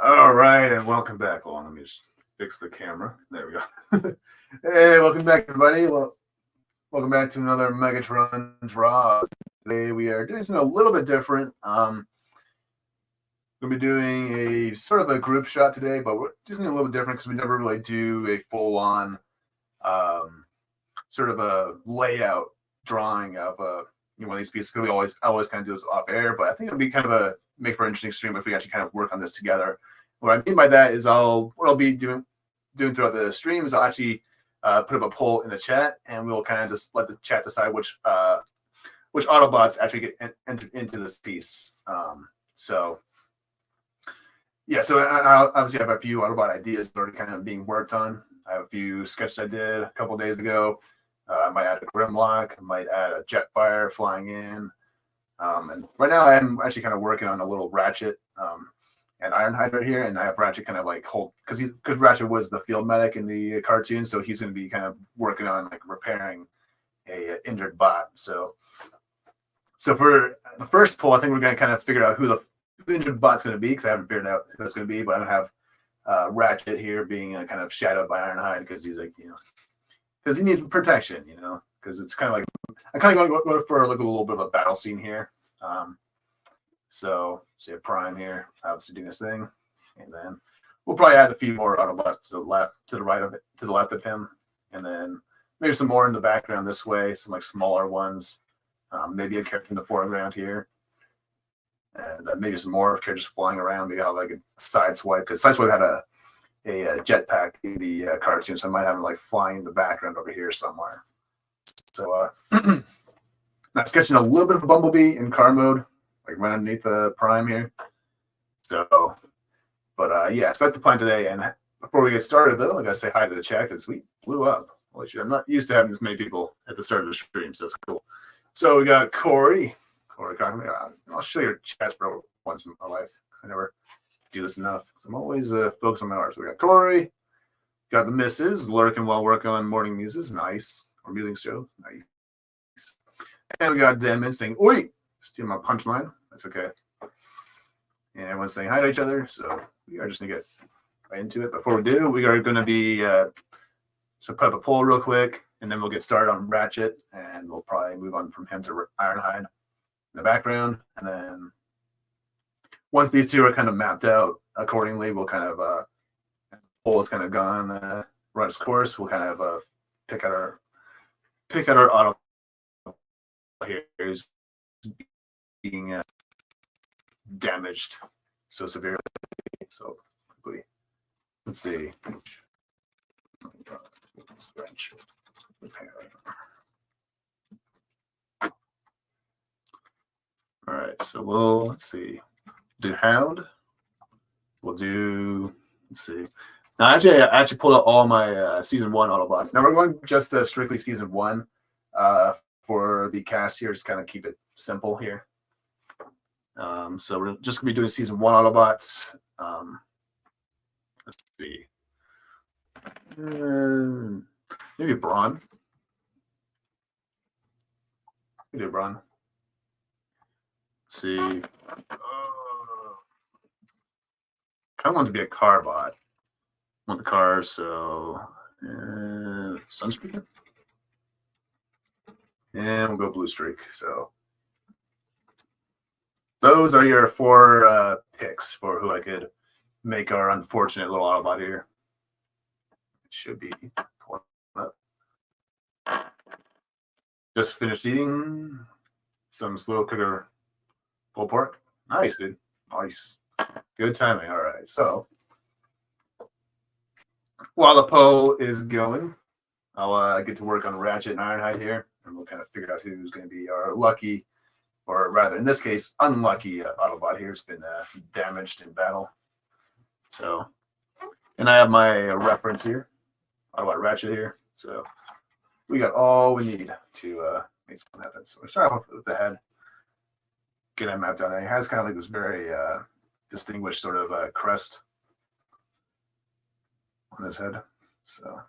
All right, and welcome back. Hold on, let me just fix the camera. There we go. Hey, welcome back, everybody. Welcome back to another Megatron draw. Today we are doing something a little bit different. We're gonna be doing a sort of a group shot today, but we're doing something a little bit different because we never really do a full-on sort of a layout drawing of one of these pieces. Because I always kind of do this off air, but I think it'll be kind of a make for an interesting stream if we actually kind of work on this together. What I mean by that is what I'll be doing throughout the stream is I'll actually put up a poll in the chat, and we'll kind of just let the chat decide which Autobots actually get entered into this piece. So I obviously have a few Autobot ideas already kind of being worked on. I have a few sketches I did a couple days ago. I might add a Grimlock. I might add a Jetfire flying in. And right now I'm actually kind of working on a little Ratchet and Ironhide right here, and I have Ratchet kind of like hold because Ratchet was the field medic in the cartoon, so he's going to be kind of working on like repairing a injured bot. So for the first poll, I think we're going to kind of figure out who the injured bot's going to be because I haven't figured out who that's going to be, but I'm going to have Ratchet here being kind of shadowed by Ironhide because he's like because he needs protection, because it's kind of like I'm kind of going for a little bit of a battle scene here. So you have Prime here, obviously doing his thing, and then we'll probably add a few more Autobots to the left, to the right of it, to the left of him, and then maybe some more in the background this way, some like smaller ones, maybe a character in the foreground here, and maybe some more characters flying around. Maybe I'll have like a Sideswipe because Sideswipe had a jetpack in the cartoon, so I might have him like flying in the background over here somewhere. So now sketching a little bit of a Bumblebee in car mode, like right underneath the Prime here. So, but so that's the plan today. And before we get started, though, I gotta say hi to the chat because we blew up. I'm not used to having this many people at the start of the stream, so it's cool. So we got Corey. I'll show your chats for once in my life. I never do this enough. I'm always focused on my art. So we got Corey, got the missus lurking while working on morning muses, nice, or music shows, nice. And we got Dan Min saying, "Oi!" Steal my punchline. That's okay. And everyone's saying hi to each other. So we are just gonna get right into it. Before we do, we are gonna be so put up a poll real quick, and then we'll get started on Ratchet, and we'll probably move on from him to Ironhide in the background, and then once these two are kind of mapped out accordingly, we'll kind of poll is kind of gone run its course. We'll kind of pick out our auto here is being damaged so severely. So quickly, let's see. All right, so let's see. Do Hound. We'll do. Let's see. Now, I actually pulled out all my season 1 Autobots. Now we're going just strictly season 1 for the cast here. Just kind of keep it simple here. So we're just gonna be doing season 1 Autobots. Let's see. Maybe Brawn. We do Brawn. Let's see. Kind of want to be a car bot. Want the car, so Sunspeaker. And we'll go Blue Streak. So those are your 4 picks for who I could make our unfortunate little Autobot here. It should be up. Just finished eating some slow cooker pulled pork. Nice, dude. Nice. Good timing. All right. So while the poll is going, I'll get to work on Ratchet and Ironhide here, and we'll kind of figure out who's going to be our lucky, or rather, in this case, unlucky Autobot here. It's been damaged in battle. So, and I have my reference here, Autobot Ratchet here. So we got all we need to make something happen. So we'll start off with the head. Get that mapped out. It has kind of like this very distinguished sort of crest on his head. So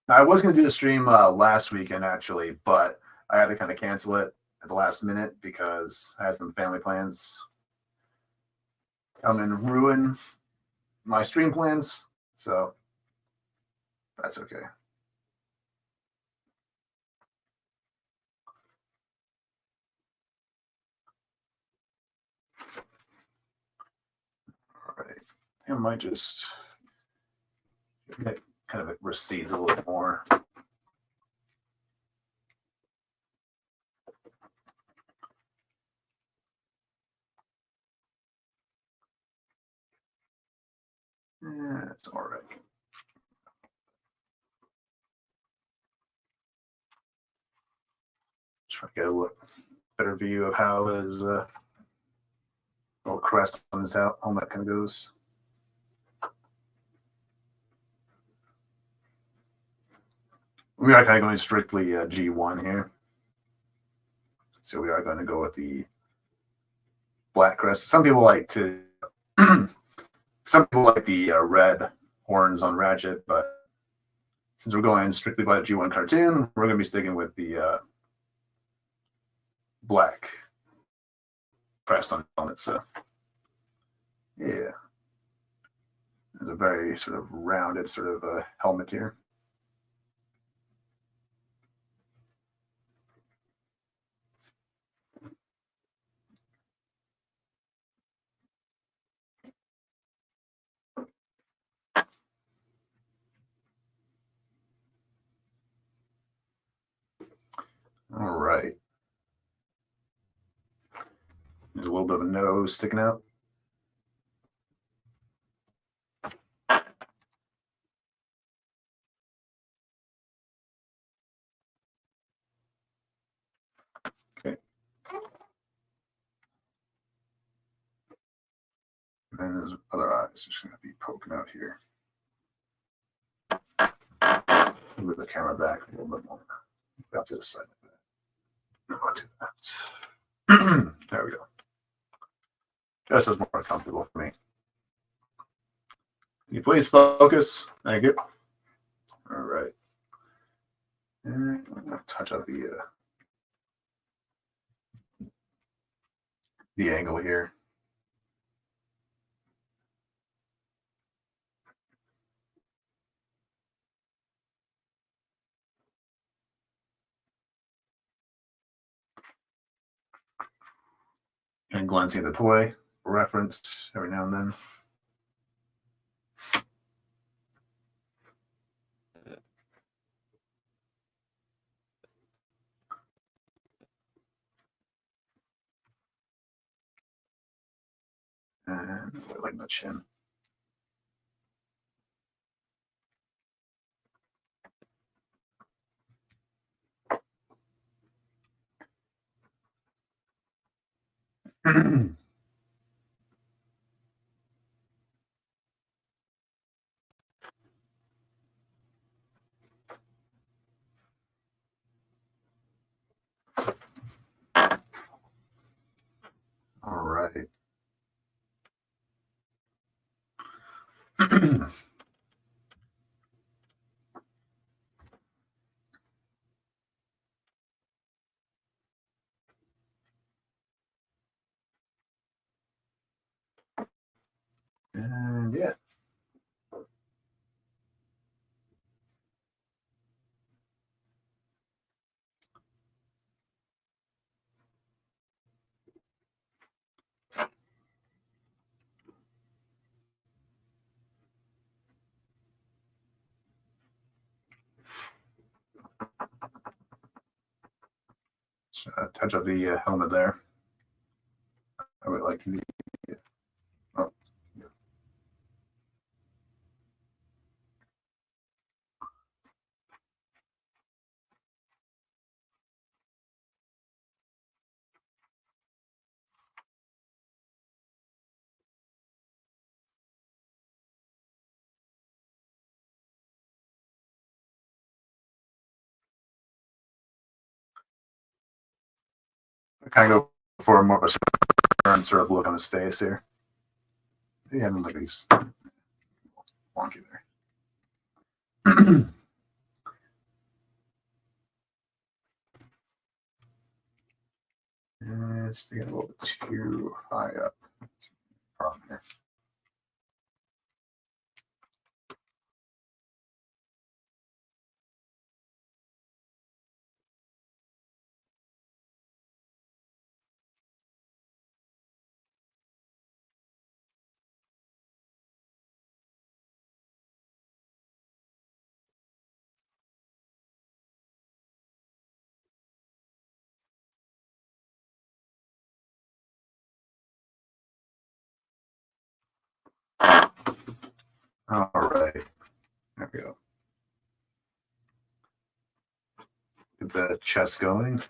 now I was going to do the stream last weekend actually, but I had to kind of cancel it at the last minute because I had some family plans come and ruin my stream plans. So that's okay. All right. I might just kind of recede a little bit more. Yeah, it's all right. Try to get a look better view of how his little crest on his helmet kind of goes. We are kind of going strictly G1 here. So we are going to go with the black crest. Some people like to, some people like the red horns on Ratchet, but since we're going strictly by the G1 cartoon, we're going to be sticking with the black crest on it. So yeah, it's a very sort of rounded sort of helmet here. All right. There's a little bit of a nose sticking out. Okay. And then his other eyes are just going to be poking out here. Move the camera back a little bit more. About to the side like that. No, I'll do that. There we go. This is more comfortable for me. Can you please focus? Thank you. All right. And I'm going to touch up the angle here. And glancing at the toy, referenced every now and then. And like the chin. All right. And yeah. So, touch up the helmet there. I would like the. Oh. I kind of go for more of a stern sort of look on his face here. He had like these wonky there. It's getting a little bit too high up. Problem here. All right. There we go. Get the chest going.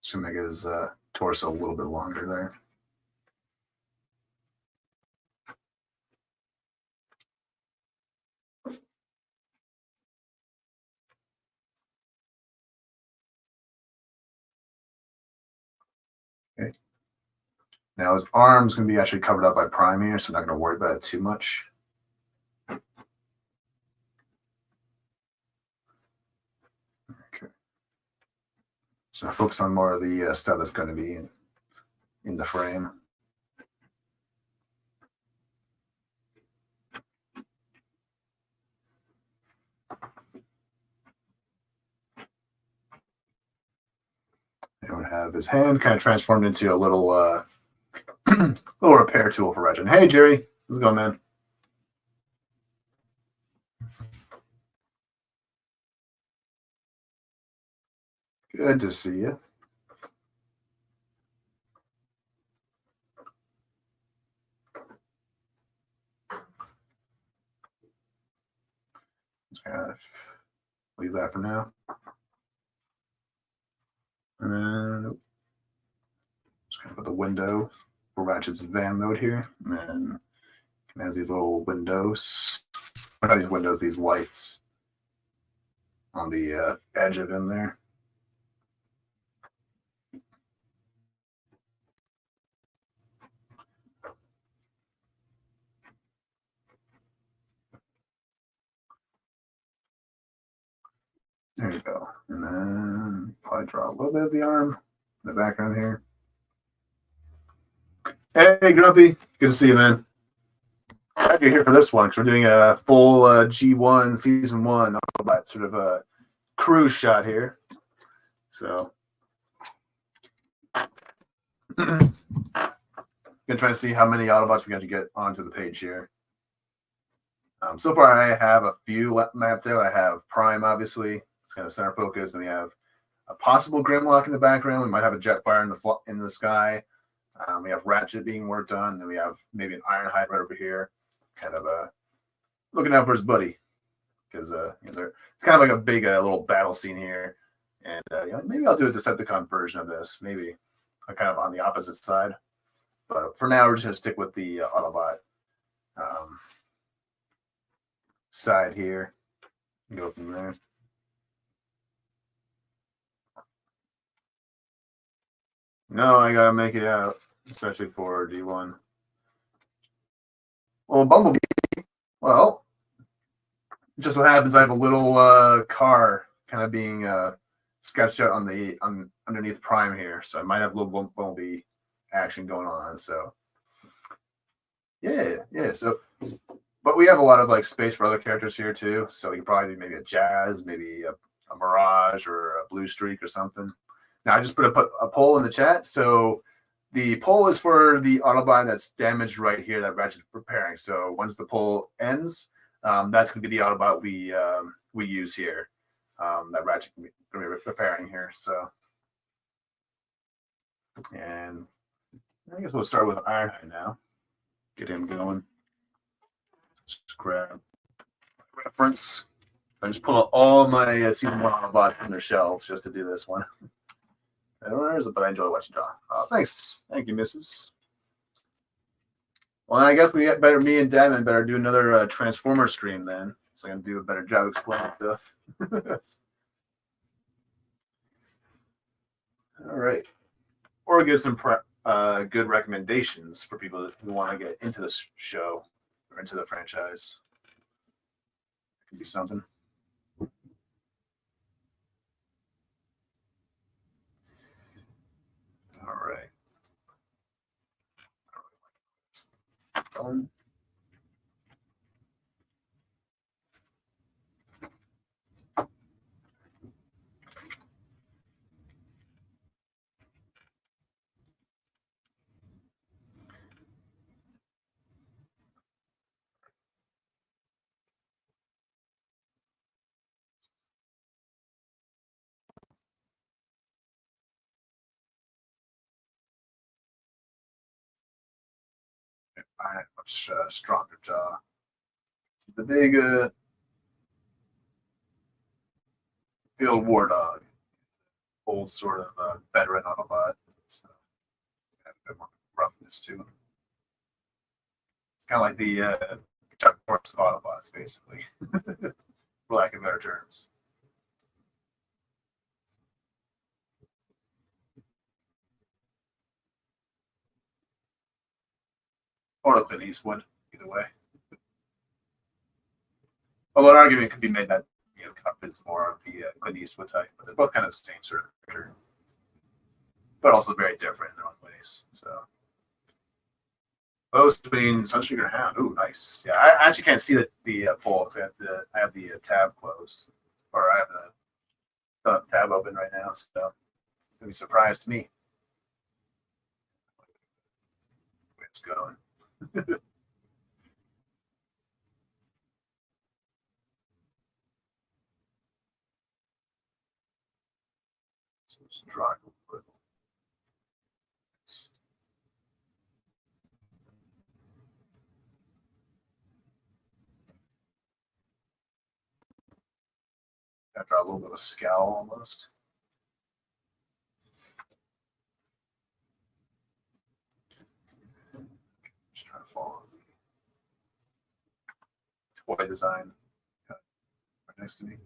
Should make his torso a little bit longer there. Okay. Now his arm's going to be actually covered up by Prime here, so I'm not going to worry about it too much. Okay. So focus on more of the stuff that's going to be in the frame. And we have his hand kind of transformed into a little little repair tool for Regin. Hey, Jerry. How's it going, man? Good to see you. Just kind of leave that for now. And then just kind of put the window for Ratchet's van mode here. And then it has these little windows. Not these windows, these lights on the edge of him there. There you go. And then probably draw a little bit of the arm in the background here. Hey, Grumpy. Good to see you, man. Glad you're here for this one because we're doing a full G1 Season 1 Autobot sort of a cruise shot here. So, gonna try to see how many Autobots we got to get onto the page here. So far, I have a few mapped out. I have Prime, obviously. It's kind of center focus. And we have a possible Grimlock in the background. We might have a Jetfire in the sky. We have Ratchet being worked on. And then we have maybe an Ironhide right over here. Kind of looking out for his buddy. Because it's kind of like a big little battle scene here. And maybe I'll do a Decepticon version of this. Maybe kind of on the opposite side. But for now, we're just going to stick with the Autobot side here. Go from there. No, I gotta make it out, especially for G1. Well, Bumblebee. Well, just so happens I have a little car kind of being sketched out on underneath Prime here, so I might have a little Bumblebee action going on. So yeah. So, but we have a lot of like space for other characters here too. So we can probably do maybe a Jazz, maybe a Mirage, or a Blue Streak or something. Now, I just put a poll in the chat. So the poll is for the Autobot that's damaged right here that Ratchet's preparing. So once the poll ends, that's going to be the Autobot we use here that Ratchet can be preparing here. So, and I guess we'll start with Ironhide now. Get him going. Just grab reference. I just pull out all my Season 1 Autobots from their shelves just to do this one. But I enjoy watching John. Thanks. Thank you, Mrs. Well, I guess me and Damon better do another Transformer stream then. So I can do a better job explaining stuff. All right. Or give some good recommendations for people who want to get into this show or into the franchise. Could be something. Done. I have much stronger jaw. The big field war dog, old sort of veteran Autobot. So have a bit more roughness to him. It's kind of like the Chuck Norris of Autobots, basically, for lack of better terms. Or Clint Eastwood, either way. Although an argument could be made that Cup is more of the Clint Eastwood type, but they're both kind of the same sort of character, but also very different in their own ways. So those between Sunsugar and Hound. Ooh, nice. Yeah, I actually can't see the poll because I have the tab closed, or I have the tab open right now. So it's gonna be a surprise to me. Where it's going. So it's drawing a little. I draw a little bit of a scowl almost. Just trying to follow the toy design right next to me.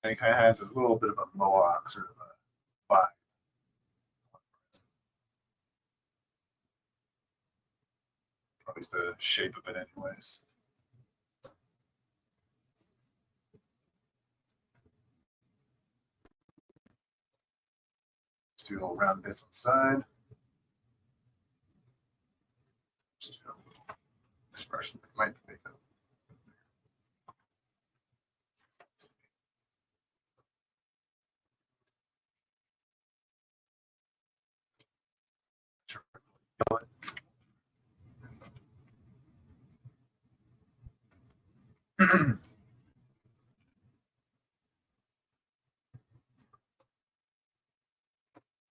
And it kind of has a little bit of a mohawk sort of a vibe. At least the shape of it, anyways. Just do little round bits on the side. Just do a little expression. Might make that.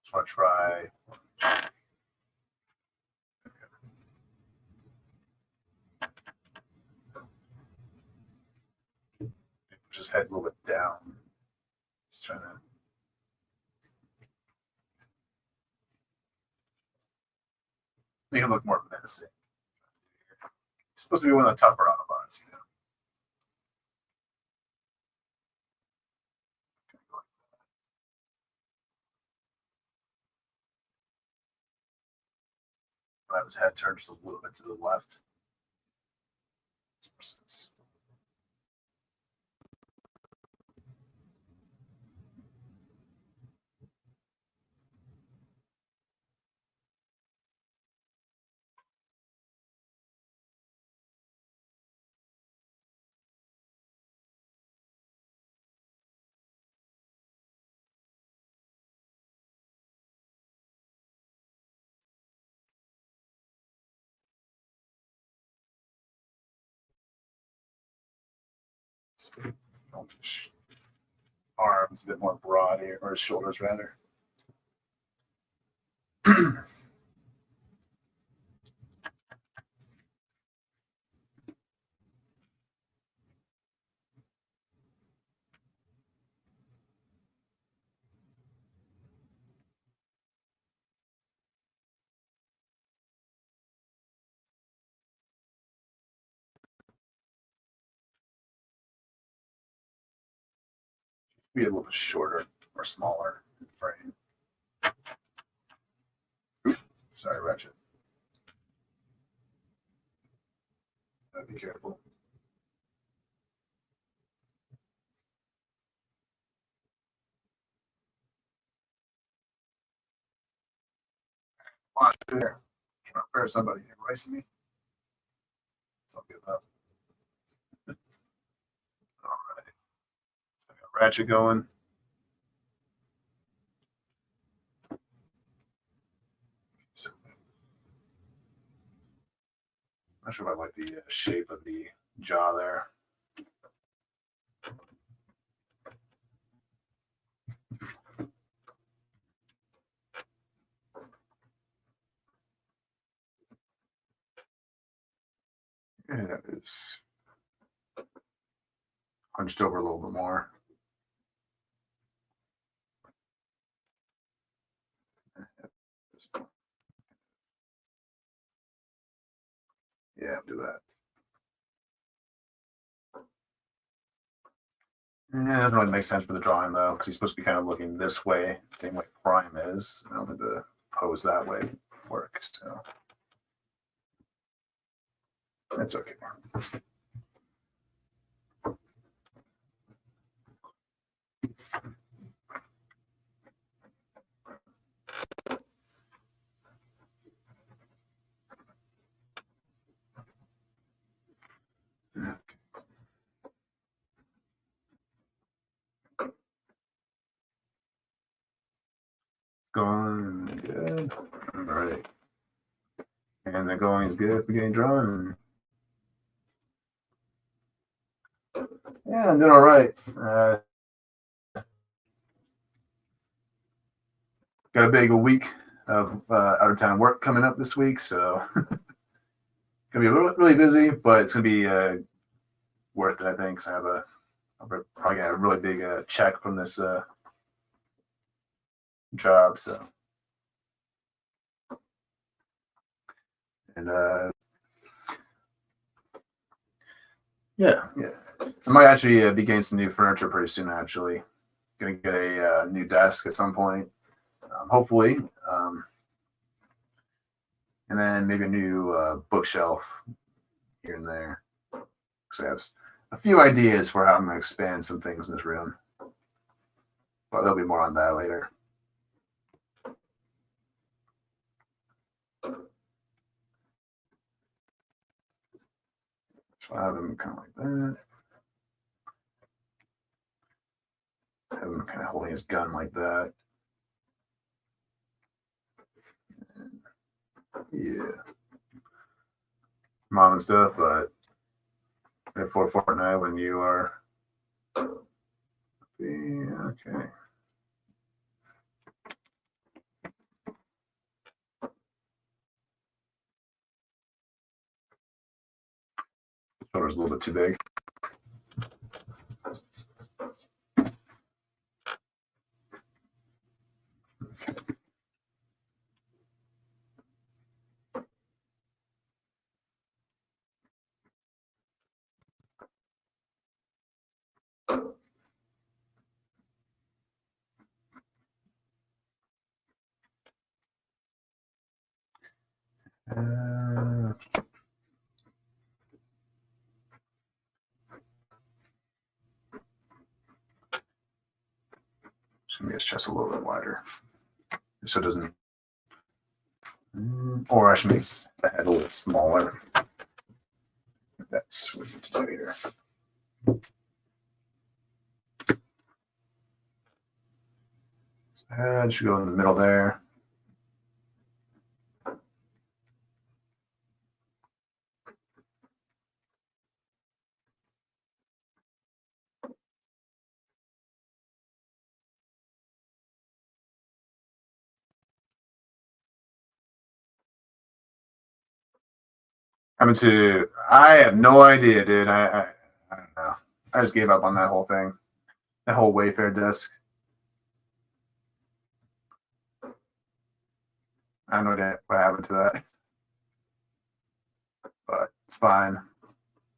Just want to try. Push his head a little bit down. Just trying to. Make him look more menacing. He's supposed to be one of the tougher Autobots, Have his head turned just a little bit to the left. arms a bit more broad here, or his shoulders rather. Be a little bit shorter or smaller in frame. Oops, sorry, Ratchet. Be careful. Watch there. Trying to pair somebody erasing me. So I'll get that. All right. So I got Ratchet going. So, not sure if I like the shape of the jaw there. Yeah, that is hunched over a little bit more. Yeah, do that. Yeah, it doesn't really make sense for the drawing though, because he's supposed to be kind of looking this way, same way Prime is. I don't think the pose that way works. So that's okay. Going good. All right. And the going is good for getting drawn. Yeah, I'm doing all right. Got a big week of out of town work coming up this week, so gonna be really busy, but it's gonna be worth it, I think. So I'll probably get a really big check from this job. So and yeah, I might actually be getting some new furniture pretty soon. Actually, gonna get a new desk at some point, hopefully, and then maybe a new bookshelf here and there. Because I have a few ideas for how I'm gonna expand some things in this room, but there'll be more on that later. So I have him kind of like that. Have him kind of holding his gun like that. Yeah. Mom and stuff, but for Fortnite when you are. Yeah, okay. Shoulder's a little bit too big. Just gonna make his chest a little bit wider, so it doesn't. Or I should make the head a little smaller. That's what we need to do here. Head should go in the middle there. I have no idea, dude. I don't know. I just gave up on that whole thing. That whole Wayfair disc. I have no idea what happened to that. But it's fine.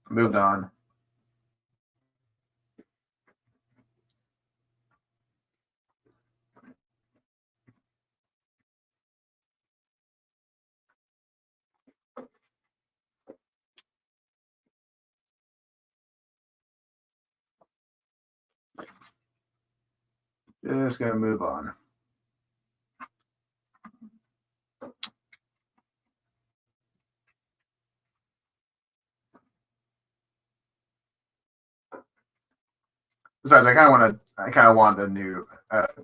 Moved on. Just gonna move on. Besides, I kind of want the new.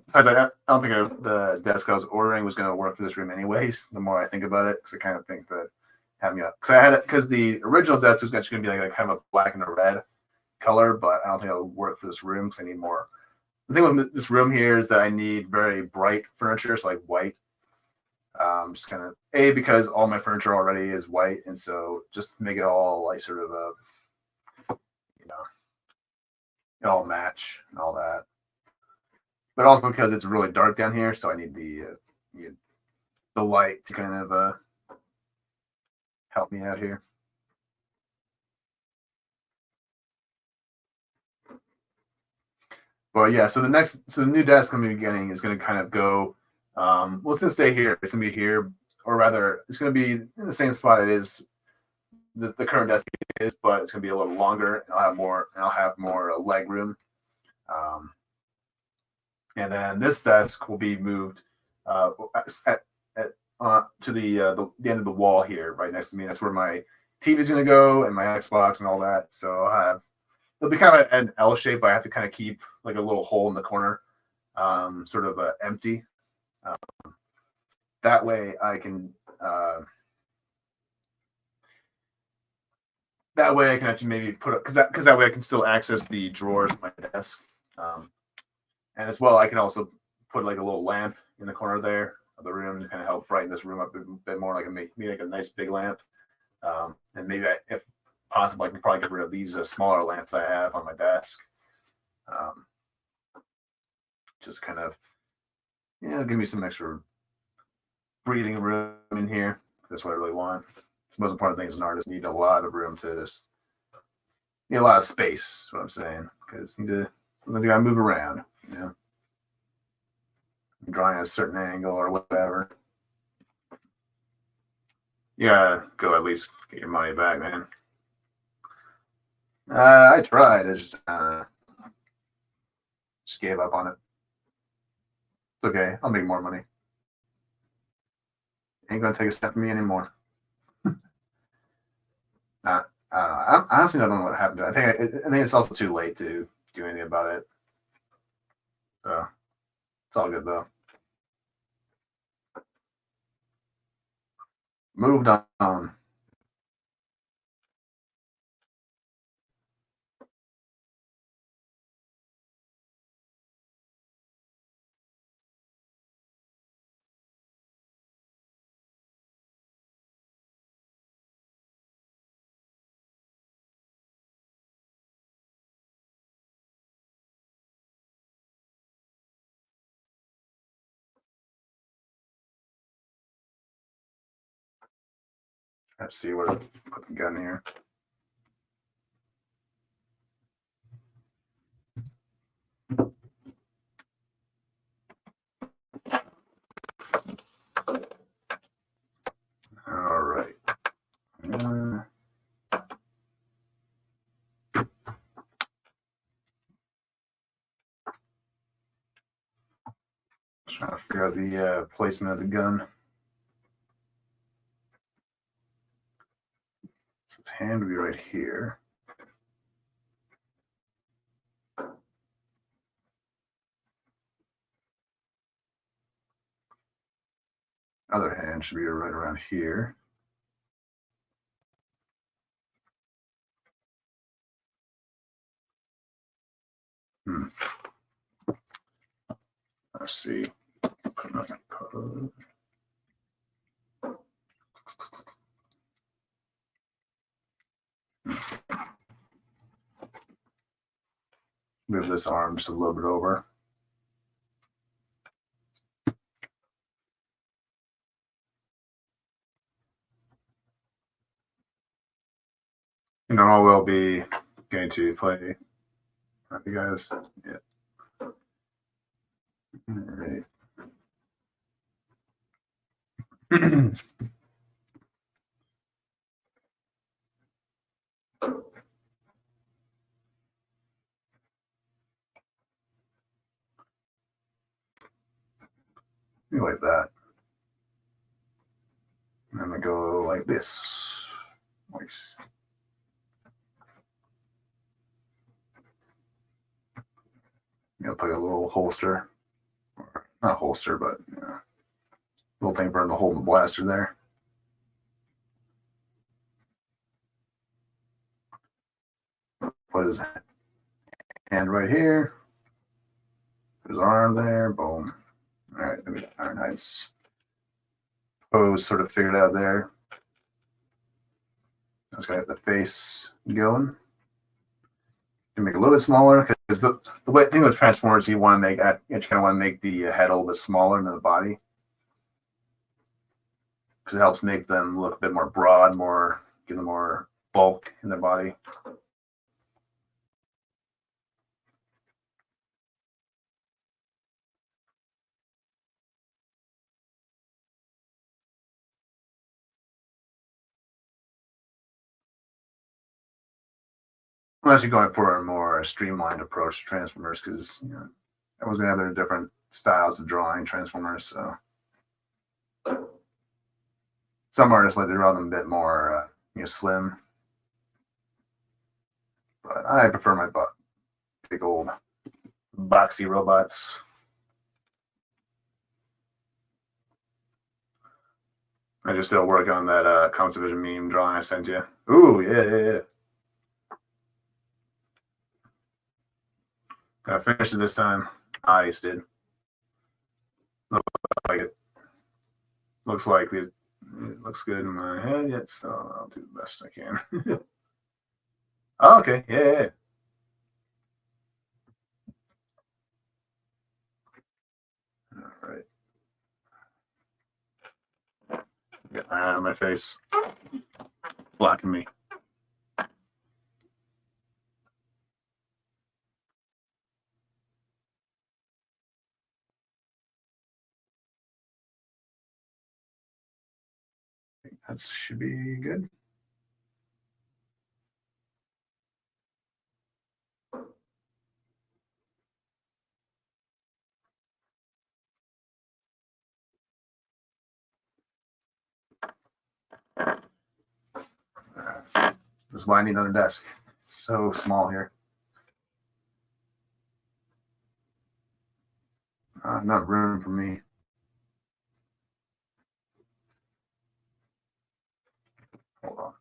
Besides, I don't think the desk I was ordering was going to work for this room anyways. The more I think about it, because I kind of think that having a because I had it because the original desk was actually going to be like kind of a black and a red color, but I don't think it'll work for this room because I need more. The thing with this room here is that I need very bright furniture, so like white. Just kind of because all my furniture already is white, and so just to make it all like sort of a you know it all match and all that. But also because it's really dark down here, so I need the light to kind of help me out here. But yeah, so the new desk I'm going to be getting is going to kind of go. Well, it's going to stay here. It's going to be here, or rather, it's going to be in the same spot it is. The current desk is, but it's going to be a little longer. And I'll have more leg room. And then this desk will be moved to the end of the wall here, right next to me. That's where my TV is going to go and my Xbox and all that. So it'll be kind of an L shape, but I have to kind of keep like a little hole in the corner, sort of empty. That way I can. That way I can actually maybe put up because that way I can still access the drawers of my desk, and as well I can also put like a little lamp in the corner there of the room to kind of help brighten this room up a bit more, like make like a nice big lamp, and maybe if possible I can probably get rid of these smaller lamps I have on my desk, just kind of give me some extra breathing room in here. That's what I really want. It's the most important thing as an artist. You need a lot of room to just need a lot of space. Is what I'm saying, because sometimes you gotta move around. Drawing at a certain angle or whatever. Yeah, go at least get your money back, man. I tried. I just gave up on it. It's okay. I'll make more money. Ain't gonna take a step from me anymore. I don't know. I honestly don't know what happened to it. I think it's also too late to do anything about it. So it's all good though. Moved on. Let's see where to put the gun here. All right. Trying to figure out the placement of the gun. So his hand would be right here. Other hand should be right around here. Let's see. Move this arm just a little bit over. And then I will be going to play. All right, you guys. Yeah. All right. Like that. And then I go like this. Nice. Put a little holster, or not a holster, but little thing for him to hold the blaster there. Put his hand right here. Put his arm there. Boom. All right, then we got Ironhide's pose sort of figured out there. I just got to get the face going. You make it a little bit smaller because the thing with Transformers, you want to make, you kind of want to make the head a little bit smaller than the body, because it helps make them look a bit more broad, give them more bulk in their body. Unless you're going for a more streamlined approach to Transformers, because everyone's gonna have their different styles of drawing Transformers. So some artists like to draw them a bit more slim, but I prefer my big old boxy robots. I just still work on that Comics Vision meme drawing I sent you. Ooh, yeah. I finished it this time. I just did. Looks like it. Looks like it looks good in my head yet, so I'll do the best I can. Oh, okay, yeah. All right. Get my eye on my face. Blocking me. That should be good. This is why I need another desk. It's so small here. Not room for me. Hold on.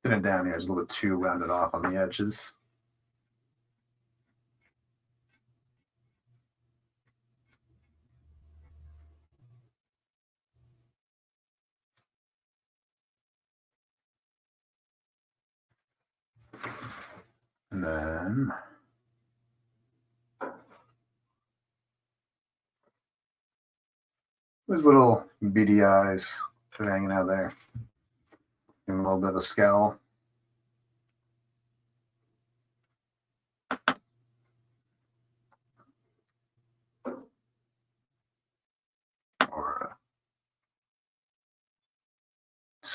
Thin it down here is a little bit too rounded off on the edges. And then those little beady eyes that are hanging out there. And a little bit of a scowl.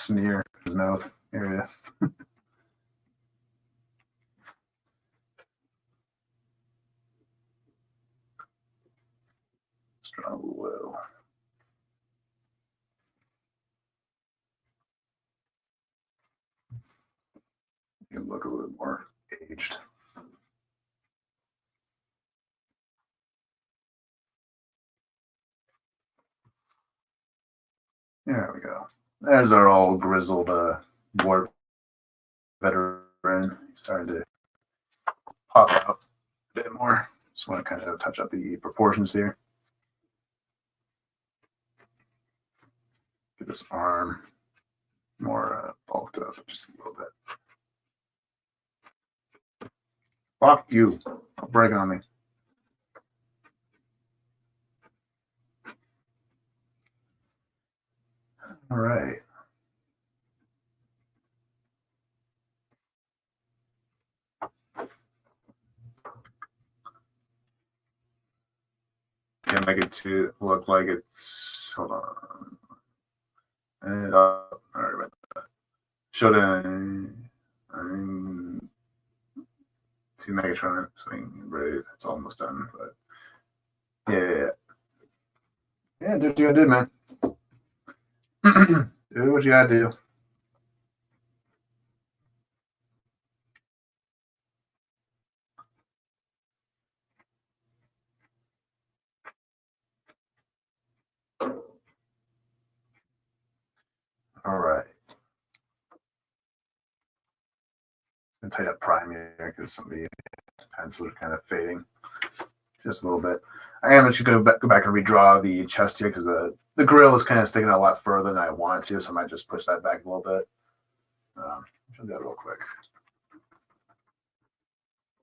sneer in his mouth area. Strong blue. You can look a little more aged. There we go. There's our old grizzled war veteran. He's starting to pop out a bit more. Just want to kind of touch up the proportions here. Get this arm more bulked up just a little bit. Fuck you. Don't break on me. All right. Can make it to look like it's, hold on. And all right, about that. Showed to Megatron swing brave. It's almost done, but yeah, do what you gotta do, man. Do what you gotta do. All right. I'm gonna tighten up prime here because some of the pencils are kind of fading just a little bit. I am actually going to go back and redraw the chest here because the grill is kind of sticking out a lot further than I want it to, so I might just push that back a little bit. I'll do that real quick.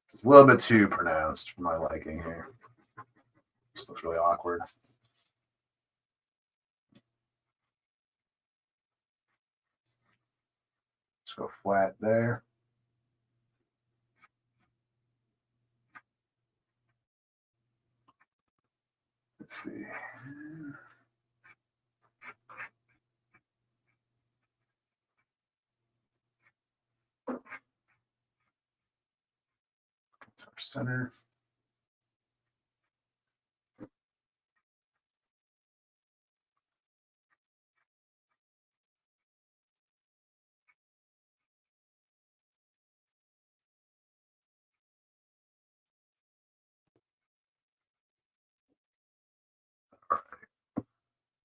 It's a little bit too pronounced for my liking here. Just looks really awkward. Let's go flat there. Let's see. Center.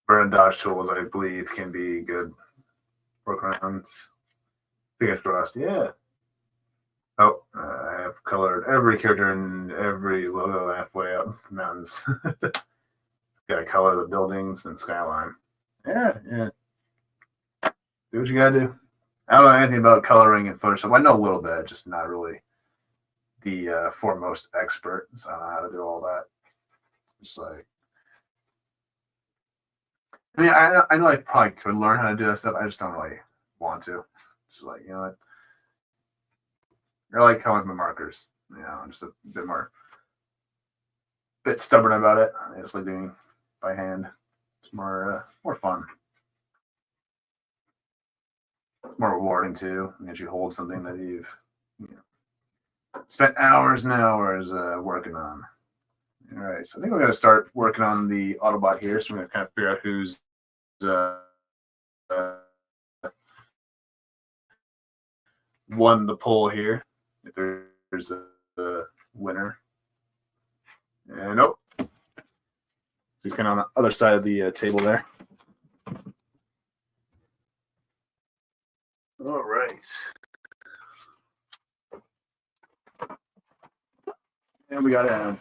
Burn dodge tools, I believe, can be good workarounds. Fingers crossed, yeah. Oh, I have colored every character and every logo halfway up the mountains. Gotta color the buildings and skyline. Yeah. Do what you gotta do. I don't know anything about coloring in Photoshop. I know a little bit, just not really the foremost expert. So I don't know how to do all that. Just like, I mean, I know I probably could learn how to do that stuff. I just don't really want to. Just like, you know what? I like coloring my markers. You know, I'm just a bit stubborn about it. I just like doing by hand. It's more fun. It's more rewarding too. As you hold something that you've spent hours and hours working on. All right, so I think we're going to start working on the Autobot here. So we're going to kind of figure out who's won the poll here. If there's a winner. And nope. So he's kind of on the other side of the table there. All right. And we got Hound.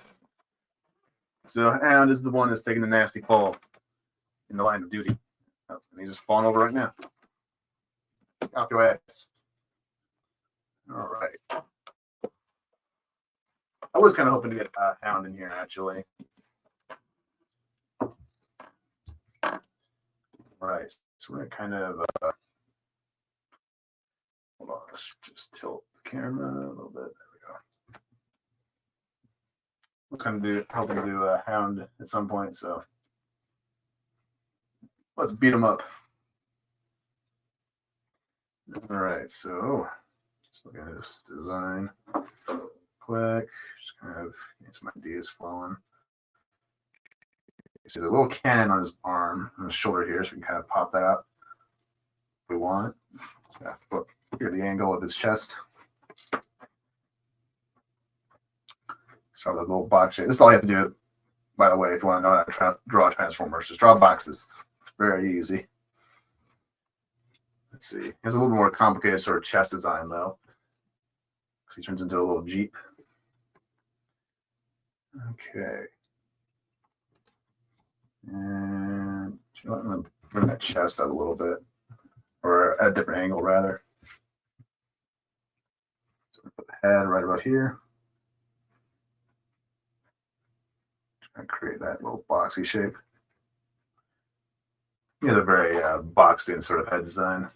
So Hound is the one that's taking the nasty fall in the line of duty. Oh, and he's just falling over right now. Off your ass. All right. I was kind of hoping to get Hound in here, actually. All right. So we're going to kind of hold on. Let's just tilt the camera a little bit. There we go. I was going to hoping to do a Hound at some point, so let's beat him up. All right, so just looking at this design quick, just kind of getting some ideas flowing. So there's a little cannon on his arm, on his shoulder here, so we can kind of pop that up if we want. Yeah, but here the angle of his chest. So the little box shape. This is all you have to do, by the way, if you want to know how to draw Transformers. Just draw boxes. It's very easy. Let's see. He has a little more complicated sort of chest design, though. Because he turns into a little Jeep. Okay. And I'm going to bring that chest up a little bit, or at a different angle, rather. So we put the head right about here. Try to create that little boxy shape. Yeah, the very boxed in sort of head design.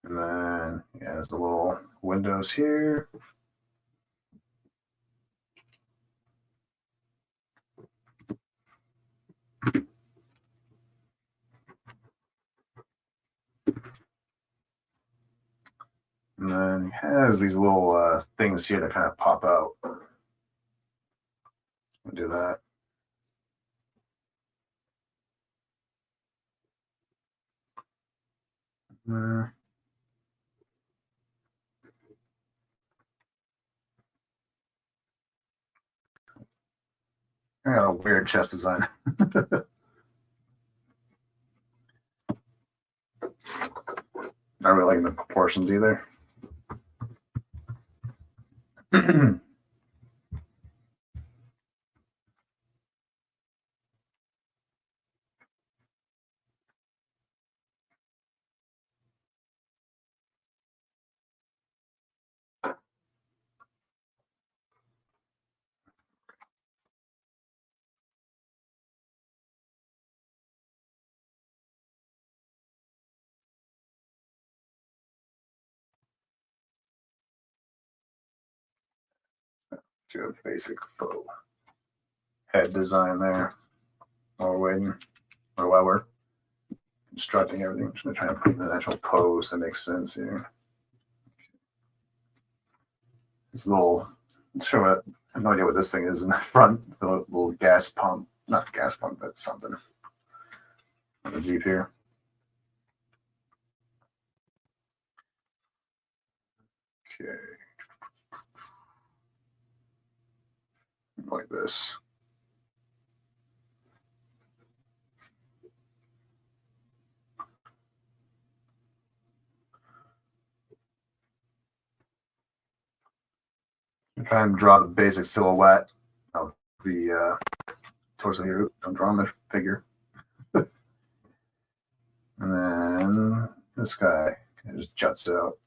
And then, yeah, there's the little windows here. And then he has these little things here that kind of pop out. We'll do that. I got a weird chest design. Not really liking the proportions either. Do a basic faux head design there while we're waiting, or while we're constructing everything. I'm just going to try and put an actual pose that makes sense here. This little, show it. I have no idea what this thing is in the front. The little gas pump, not gas pump, but something. On the Jeep here. Okay. Like this. I'm trying to draw the basic silhouette of the torso here. Don't draw my figure. And then this guy just juts out.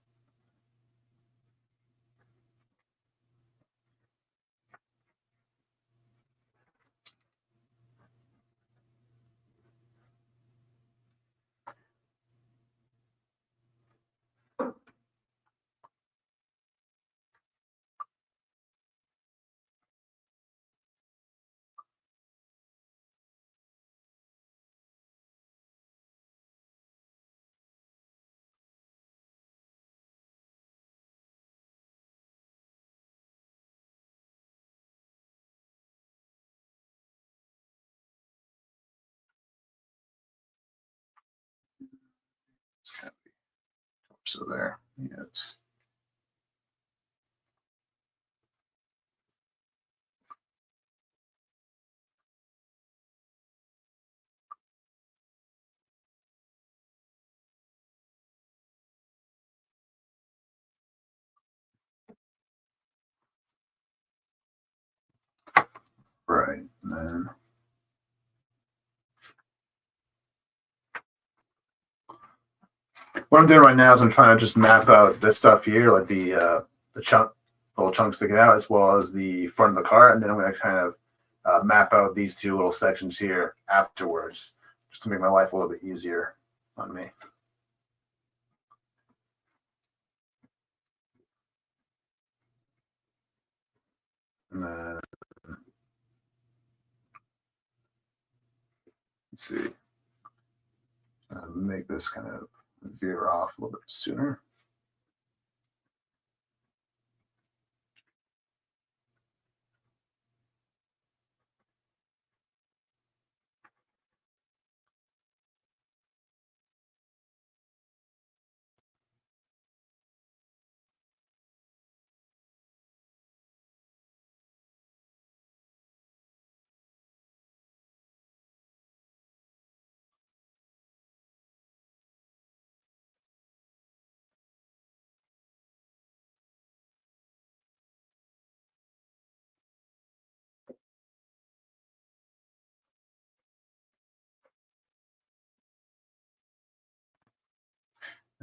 It's kind of torso there. Yes. Right. And then what I'm doing right now is I'm trying to just map out this stuff here, like the little chunks sticking out, as well as the front of the car, and then I'm going to kind of map out these two little sections here afterwards, just to make my life a little bit easier on me. And then let's see. Make this kind of veer off a little bit sooner.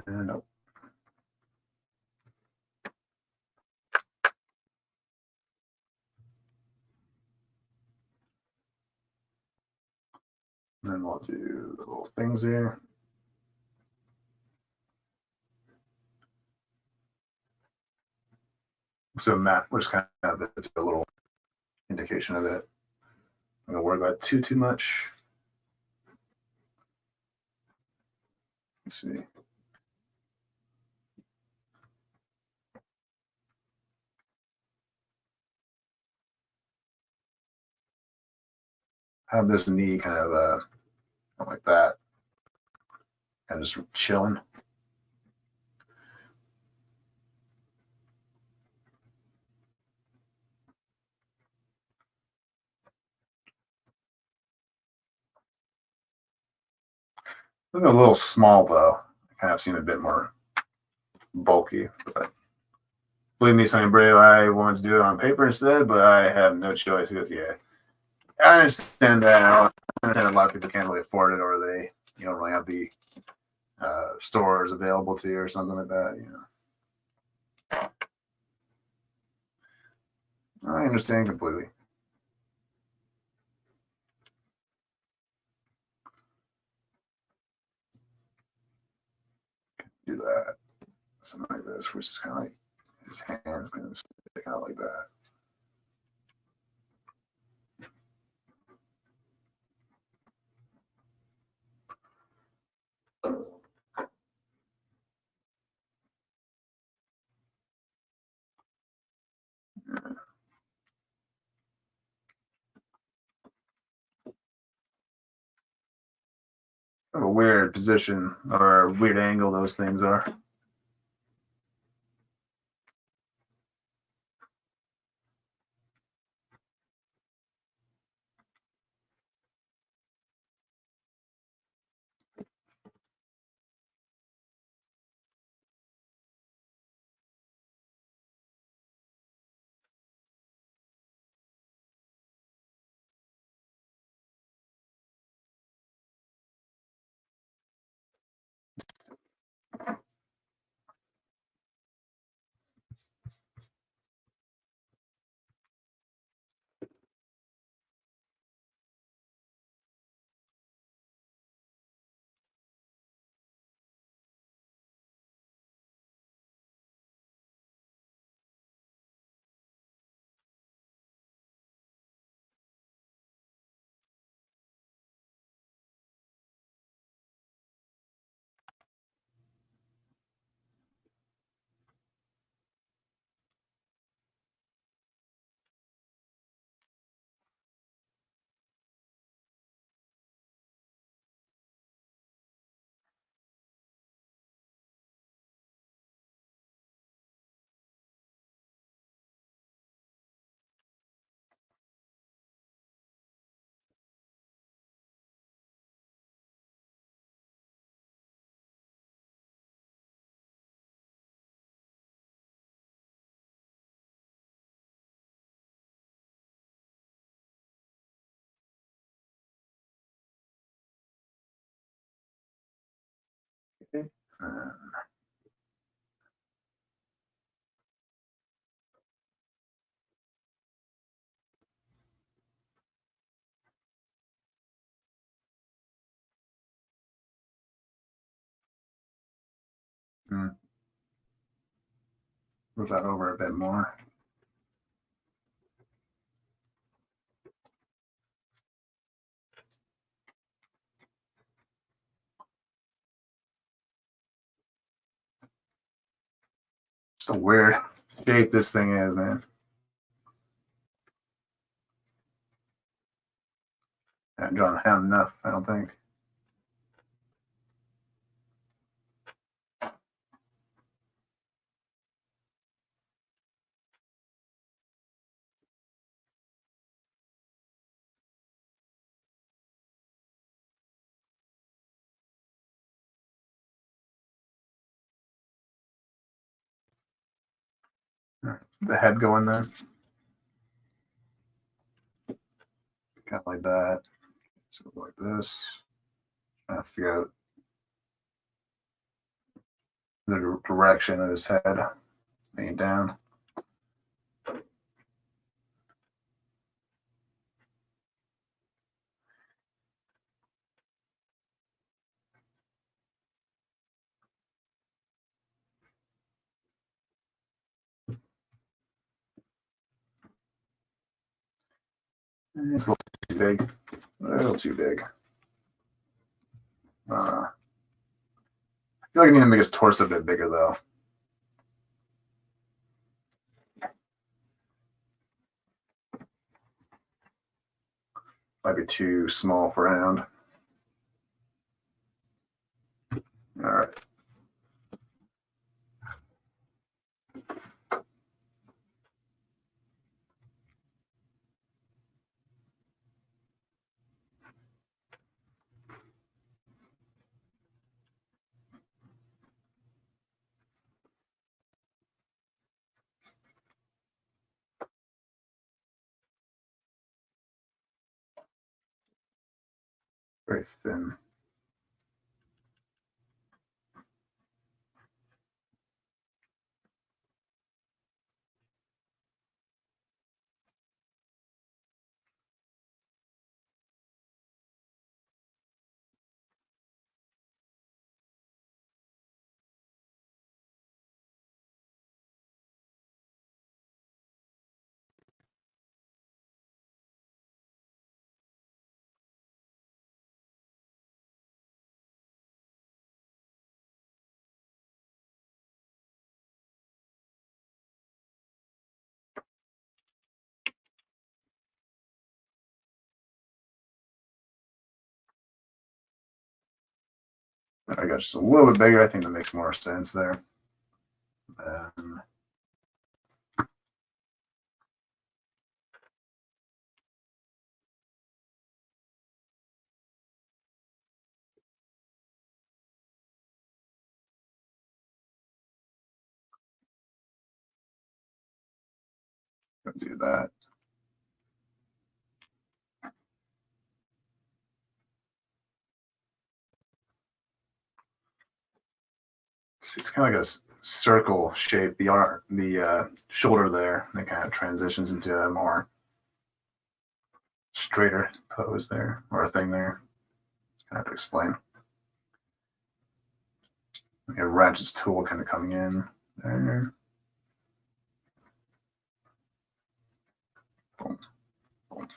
And nope. And then we'll do the little things there. So Matt, we're just kind of a little indication of it. I'm gonna worry about too much. Let's see. Have this knee kind of like that, kind of just chilling. Looking a little small though. I kind of seem a bit more bulky, but believe me, Sonny Brave, I wanted to do it on paper instead, but I have no choice with you. I understand that. I understand a lot of people can't really afford it, or they don't really have the stores available to you, or something like that. I understand completely. Do that. Something like this, which is kind of like his hands kind of stick out like that. Kind of a weird position or a weird angle those things are. Okay. Move that over a bit more. Just a weird shape this thing is, man. I haven't drawn him enough, I don't think. The head going there. Kind of like that. So like this. Trying to figure out the direction of his head. Bring it down. It's a little too big. A little too big. I feel like I need to make his torso a bit bigger, though. Might be too small for hand. All right. Very thin. I got just a little bit bigger. I think that makes more sense there. Do that. So it's kind of like a circle shape. The shoulder there, and it kind of transitions into a more straighter pose there, or a thing there. I have to explain. We have Ratchet's tool kind of coming in there. Boom. Boom.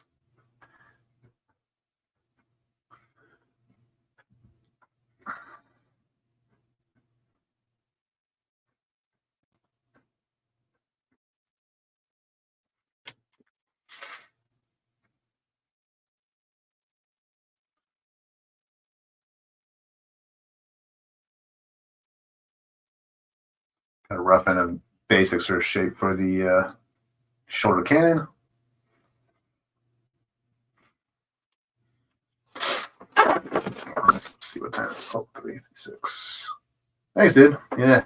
Kind of rough and a basic sort of shape for the shoulder cannon. Let's see what time it's. Oh, 3:56. Thanks, dude. Yeah.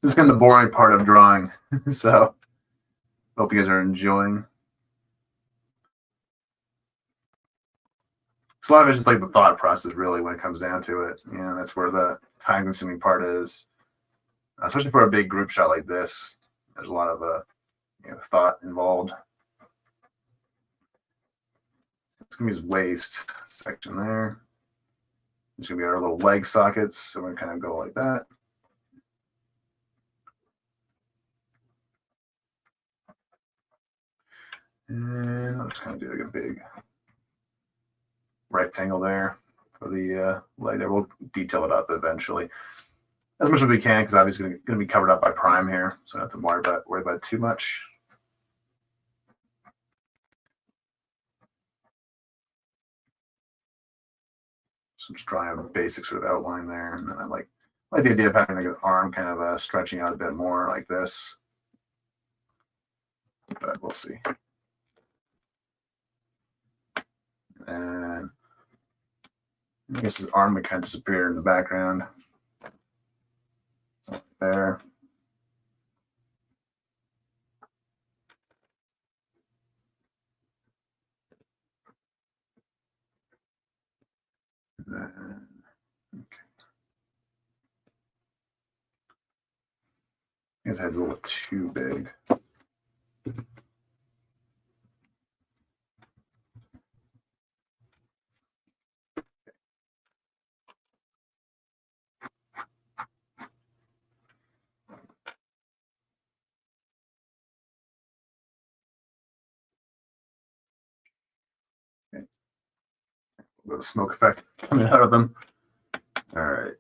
This is kind of the boring part of drawing. So hope you guys are enjoying. So a lot of it's just like the thought process, really, when it comes down to it. You know, that's where the time-consuming part is. Especially for a big group shot like this, there's a lot of thought involved. It's gonna be his waist section there. It's gonna be our little leg sockets, so we're gonna kind of go like that. And I'll just kind of do like a big rectangle there for the leg there. We'll detail it up eventually. as much as we can, because obviously going to be covered up by Prime here, so I don't have to worry about it too much. So I'm just drawing a basic sort of outline there, and then I like the idea of having like an arm kind of stretching out a bit more like this, but we'll see. And I guess his arm would kind of disappear in the background. So there. And then, okay. His head's a little too big. Okay. A little bit of smoke effect coming out of them. All right.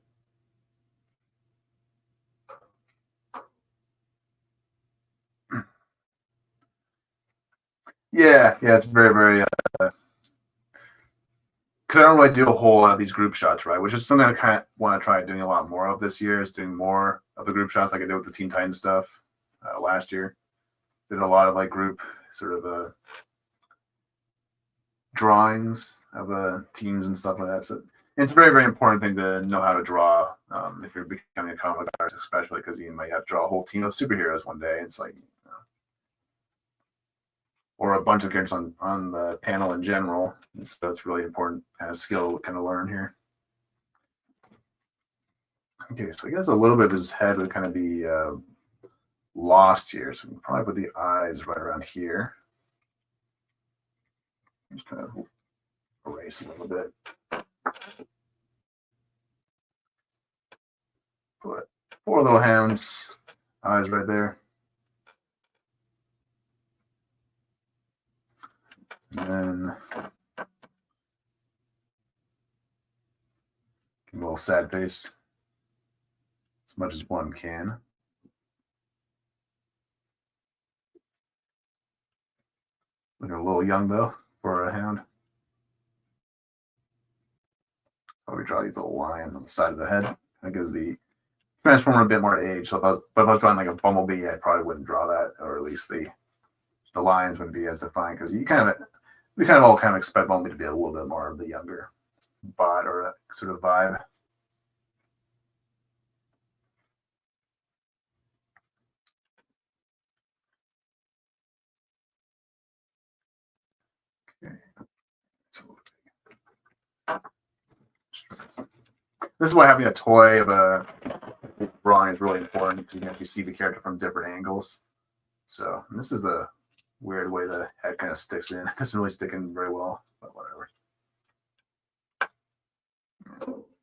Yeah, it's very, very. Because I don't really do a whole lot of these group shots, right? Which is something I kind of want to try doing a lot more of this year. Is doing more of the group shots like I did with the Teen Titans stuff last year. Did a lot of like group sort of drawings of teams and stuff like that. So it's a very, very important thing to know how to draw if you're becoming a comic artist, especially because you might have to draw a whole team of superheroes one day. It's like, or a bunch of characters on the panel in general. And so that's really important kind of skill to kind of learn here. Okay, so I guess a little bit of his head would kind of be lost here. So we can probably put the eyes right around here. Just kind of erase a little bit. Put 4 little hands, eyes right there. And then a little sad face, as much as one can. Looking a little young though for a hound. So we draw these little lines on the side of the head. That gives the Transformer a bit more age. So if I was drawing like a Bumblebee, I probably wouldn't draw that, or at least the lines wouldn't be as defined, because we kind of all kind of expect Bumblebee to be a little bit more of the younger bot or sort of vibe. Okay. This is why having a toy of a drawing is really important, because you see the character from different angles. So this is the weird way the head kind of sticks in. It doesn't really stick in very well, but whatever.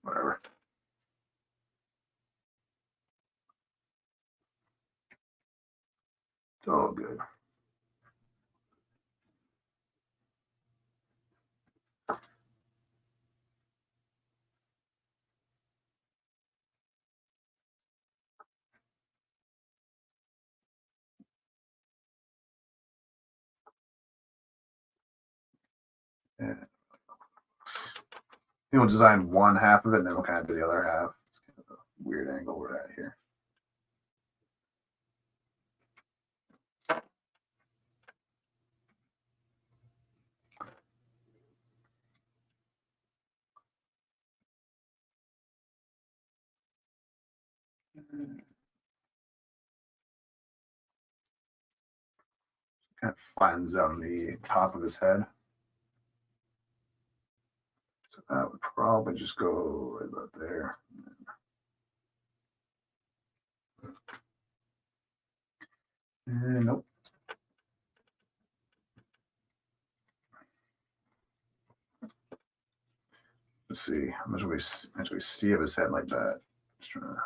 Whatever. It's all good. Yeah. We'll design one half of it, and then we'll kind of do the other half. It's kind of a weird angle we're at here. Kind of flattens out on the top of his head. So that would probably just go right about there. Nope. Let's see how much we actually see of his head like that. Just trying to.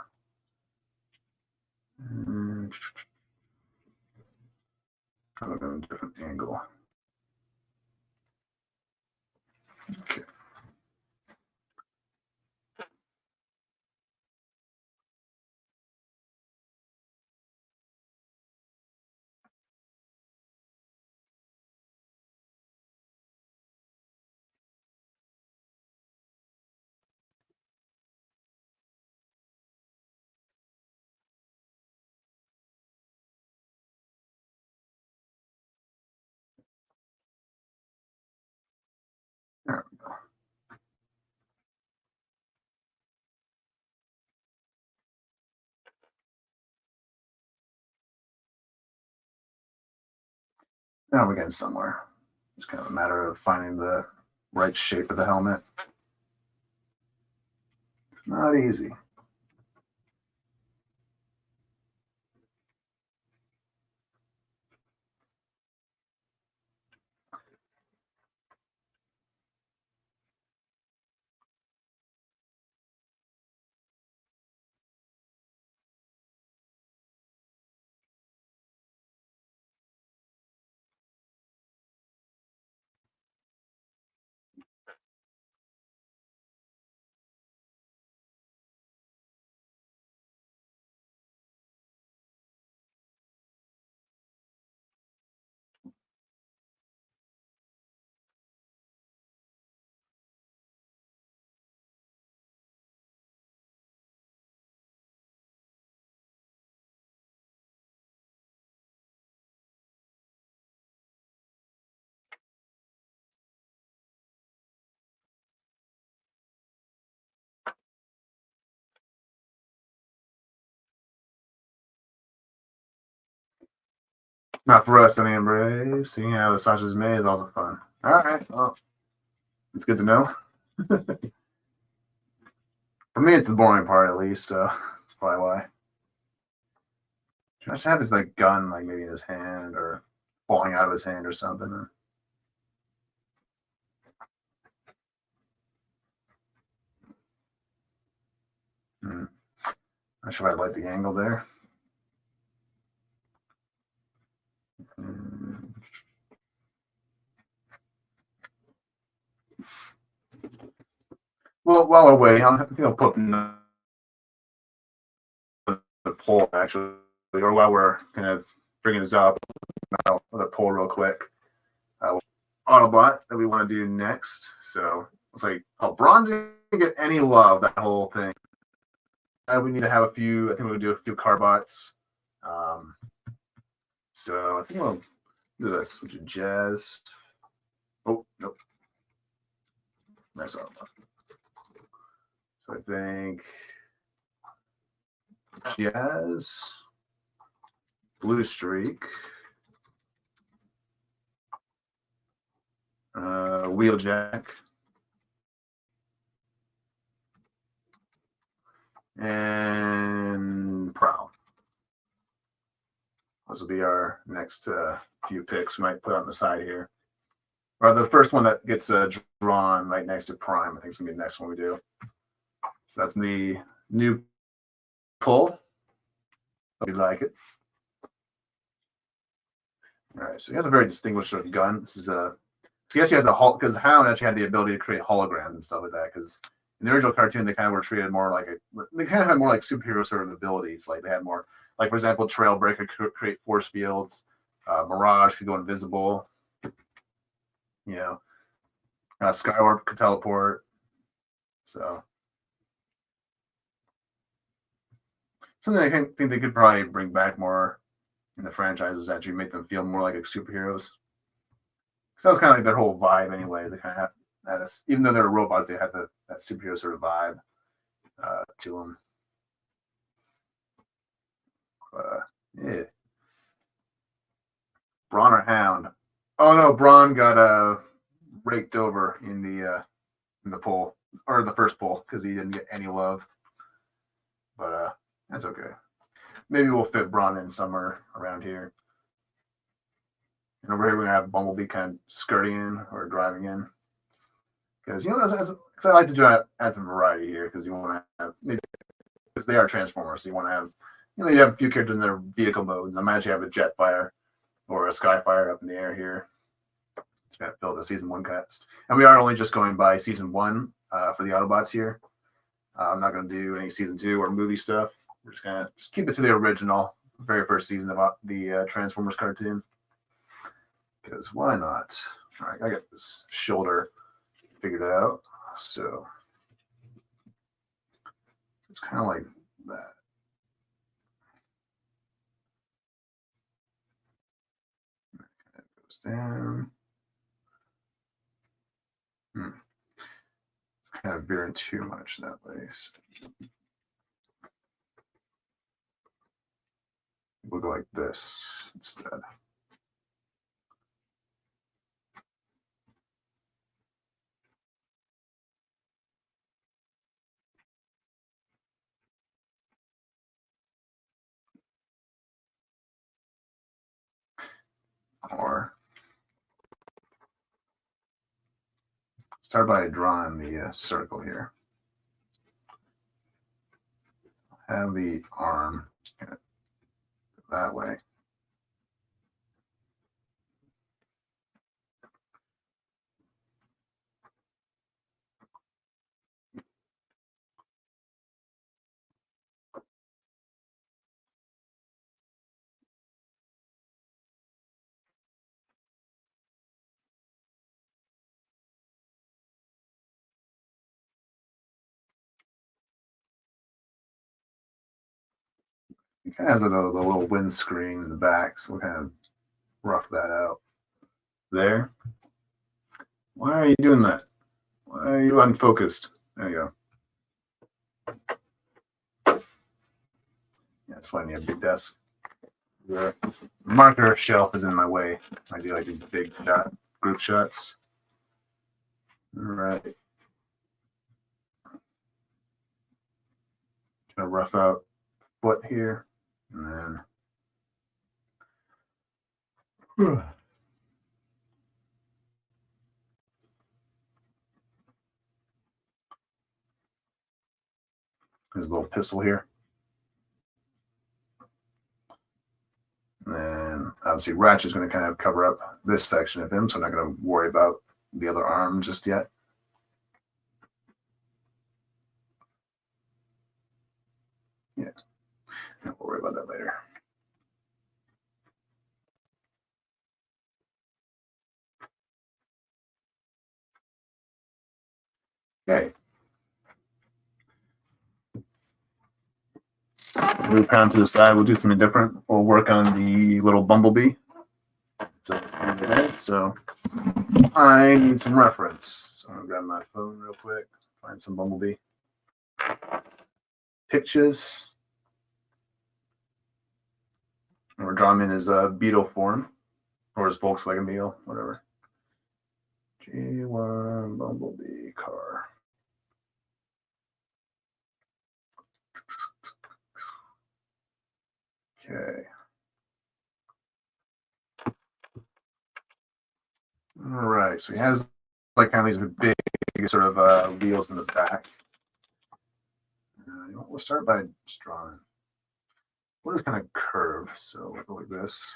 I'll go in a different angle. Okay. Now we're getting somewhere. It's kind of a matter of finding the right shape of the helmet. It's not easy. Not for us, any embrace. Seeing how the sausage is made is also fun. All right. Well, it's good to know. For me, it's the boring part, at least. So that's probably why. Josh have his like gun, like maybe in his hand or falling out of his hand or something. Hmm. Not sure if I like the angle there. Well, while we're waiting, I think I'll put the poll actually, or while we're kind of bringing this up, I'll the poll real quick. Autobot that we want to do next. So it's like, oh, Braun didn't get any love that whole thing. We need to have a few. I think we'll do a few Carbots. So I think we'll do this. We'll do Jazz. Oh nope. Nice Autobot. So I think Jazz, Blue Streak, Wheeljack, and Prowl. Those will be our next few picks we might put on the side here. Or the first one that gets drawn right next to Prime, I think is going to be the next one we do. So that's the new pull. Hope you like it. All right, so he has a very distinguished sort of gun. This is a. So yes, he has a because Hound actually had the ability to create holograms and stuff like that. Because in the original cartoon, they kind of were treated more like they kind of had more like superhero sort of abilities. Like they had more, like for example, Trailbreaker could create force fields. Mirage could go invisible. You know, Skywarp could teleport. So something I think they could probably bring back more in the franchises, actually make them feel more like superheroes. Because that was kind of like their whole vibe anyway. They kind of have that, even though they were robots, they had that superhero sort of vibe to them. Yeah. Braun or Hound? Oh no, Braun got raked over in the poll, or the first poll, because he didn't get any love. But that's okay. Maybe we'll fit Braun in somewhere around here. And over here we're gonna have Bumblebee kind of skirting in or driving in. Because because I like to add some variety here, because you want to have maybe because they are Transformers, so you want to have you have a few characters in their vehicle modes. Imagine you have a Jetfire or a Skyfire up in the air here. It's gonna fill the season 1 cast, and we are only just going by season 1 for the Autobots here. I'm not gonna do any season 2 or movie stuff. We're just gonna keep it to the original, very first season of the Transformers cartoon. Because why not? All right, I got this shoulder figured out. So it's kind of like that. It goes down. It's kind of veering too much that way. So we'll go like this instead. or start by drawing the circle here. Have the arm that way. It kind of has a little windscreen in the back, so we'll kind of rough that out. There. Why are you doing that? Why are you unfocused? There you go. Yeah, that's why I need a big desk. The marker shelf is in my way. I do like these big group shots. All right. Gonna rough out foot here, and then there's a little pistol here. And then obviously Ratchet's going to kind of cover up this section of him, so I'm not going to worry about the other arm just yet. Yeah, we'll worry about that later. Okay. Move down to the side. We'll do something different. We'll work on the little bumblebee. So I need some reference. So I'm going to grab my phone real quick, find some bumblebee. Pictures. And we're drawing in his Beetle form, or his Volkswagen Beetle, whatever. G1 Bumblebee car. Okay. All right. So he has like kind of these big sort of wheels in the back. We'll start by just drawing. What is kind of curved? So we'll go like this.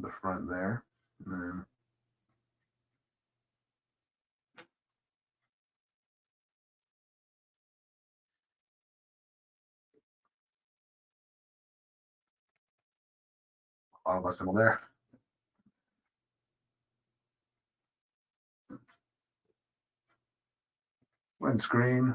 The front there. And then Autobot symbol there. Windscreen.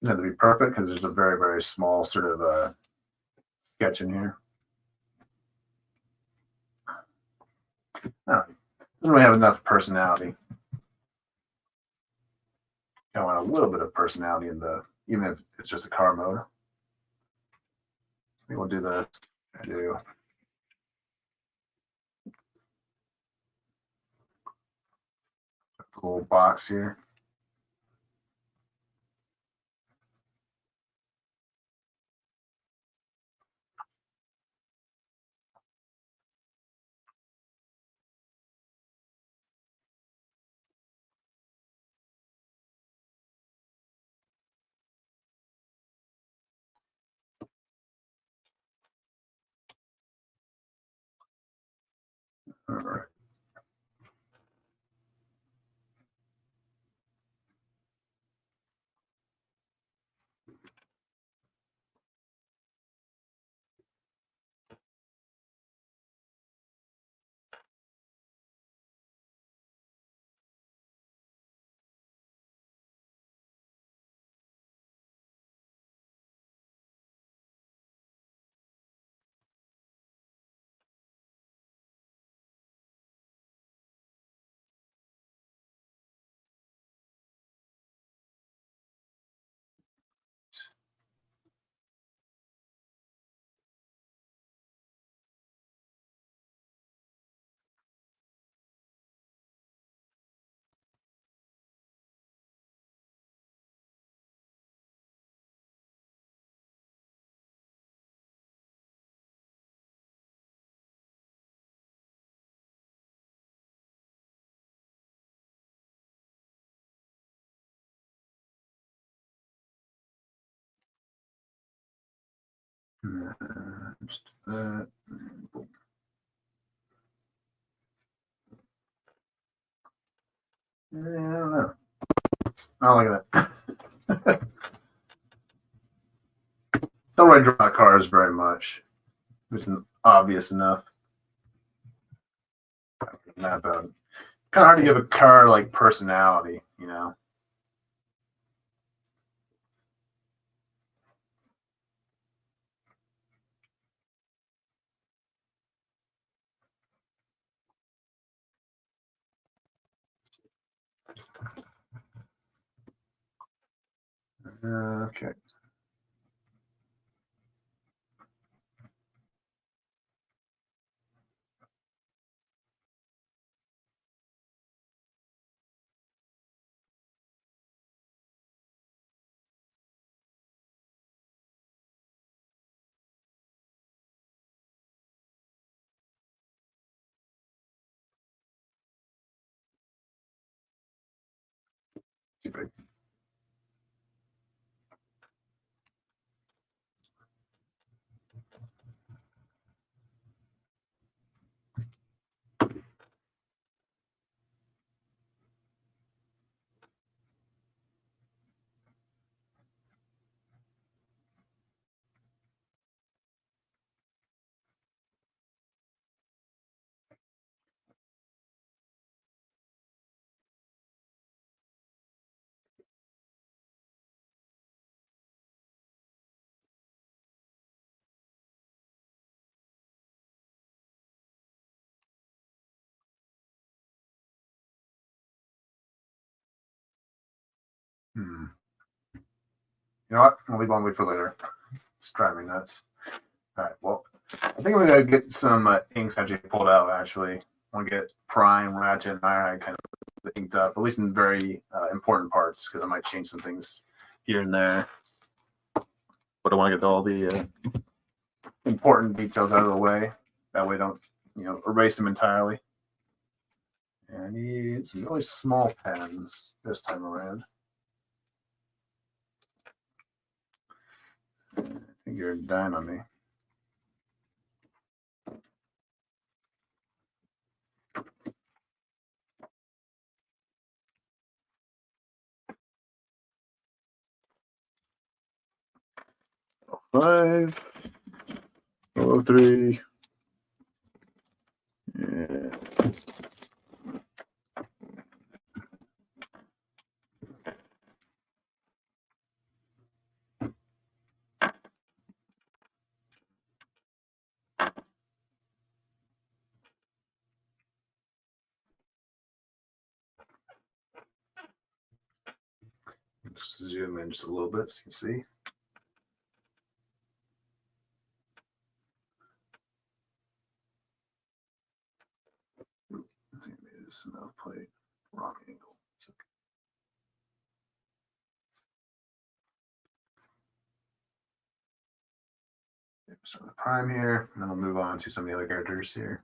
Doesn't have to be perfect because there's a very, very small sort of sketch in here. Doesn't really have enough personality. I want a little bit of personality in even if it's just a car mode. I think we'll do the little box here. All right. Just that. I don't know. Oh, look at that. Don't really draw cars very much. It's obvious enough. Map out. Kind of hard to give a car like personality, you know. Okay. Hmm. You know what? I'll leave one wait for later. It's driving me nuts. All right. Well, I think I'm gonna get some inks actually pulled out. Actually, I want to get Prime, Ratchet, and Ironhide kind of inked up, at least in very important parts, because I might change some things here and there. But I want to get all the important details out of the way. That way, I don't erase them entirely. And I need some really small pens this time around. I think you're dying on me. Five, 03. Yeah. Just zoom in just a little bit so you can see. I think it is mouth plate, wrong angle. It's okay. Start with Prime here, and then we'll move on to some of the other characters here.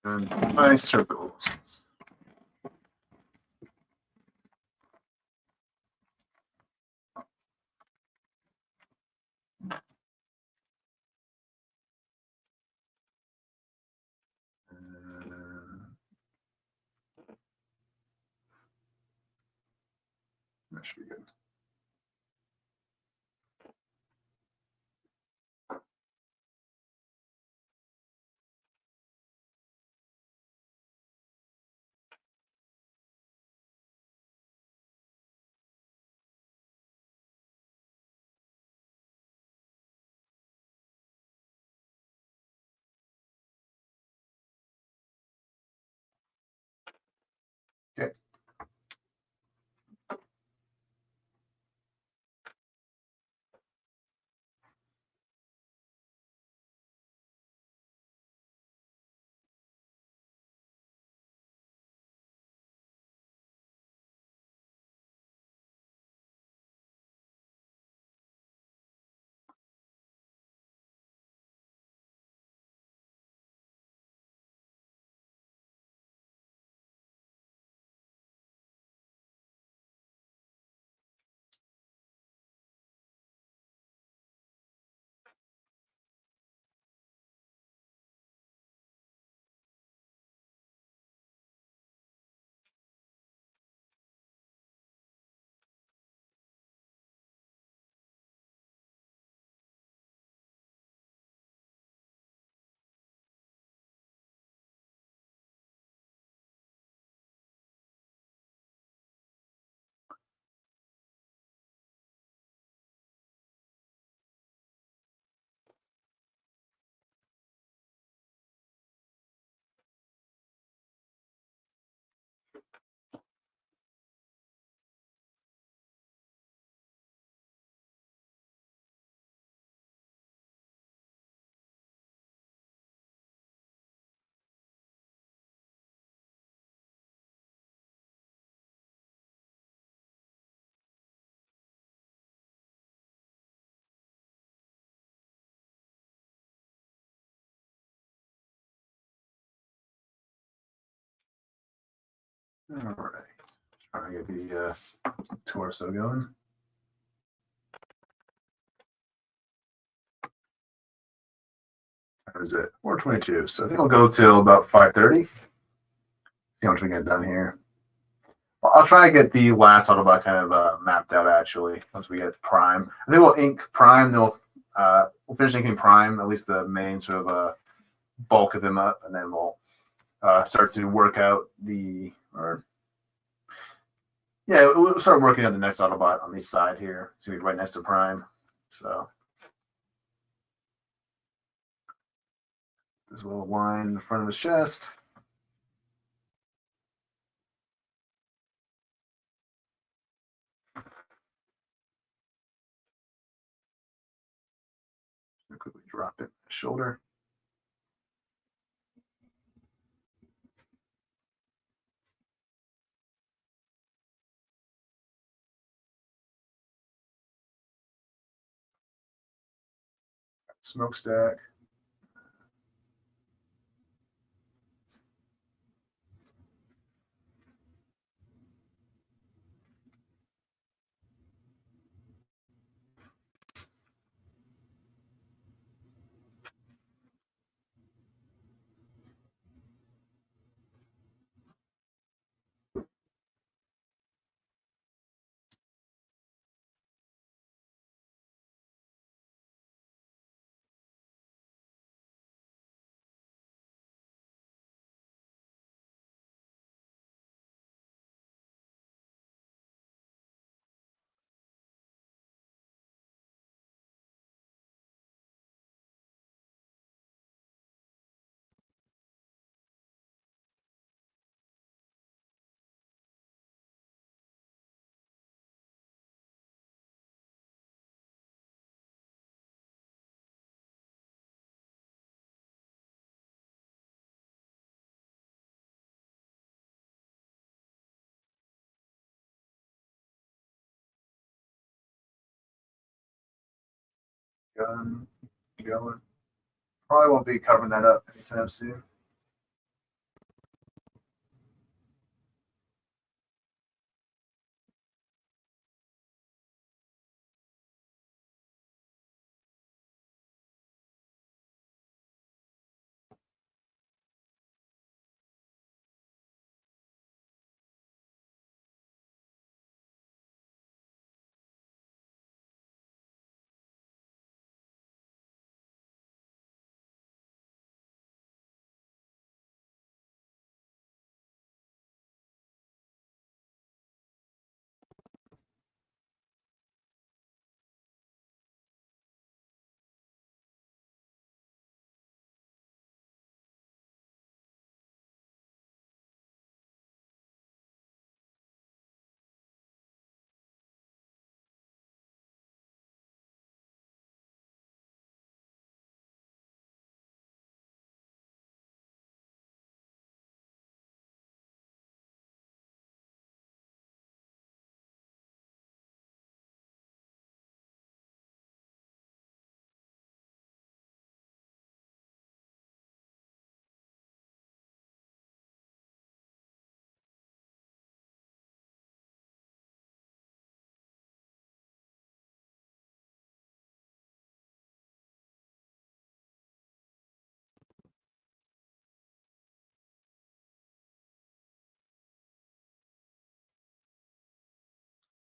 And my circles. That should be good. Okay. All right. Trying to get the torso going. How is it? 4:22. So I think I'll go till about 5:30. See how much we get done here. Well, I'll try to get the last Autobot kind of mapped out actually once we get Prime. I think we'll ink Prime. Then we'll finish inking Prime, at least the main sort of bulk of him up, and then we'll start to work out we'll start working on the next Autobot on the side here. It's gonna be right next to Prime. So there's a little line in the front of his chest. Quickly drop it shoulder. Smokestack. Gun going. Probably won't be covering that up anytime soon.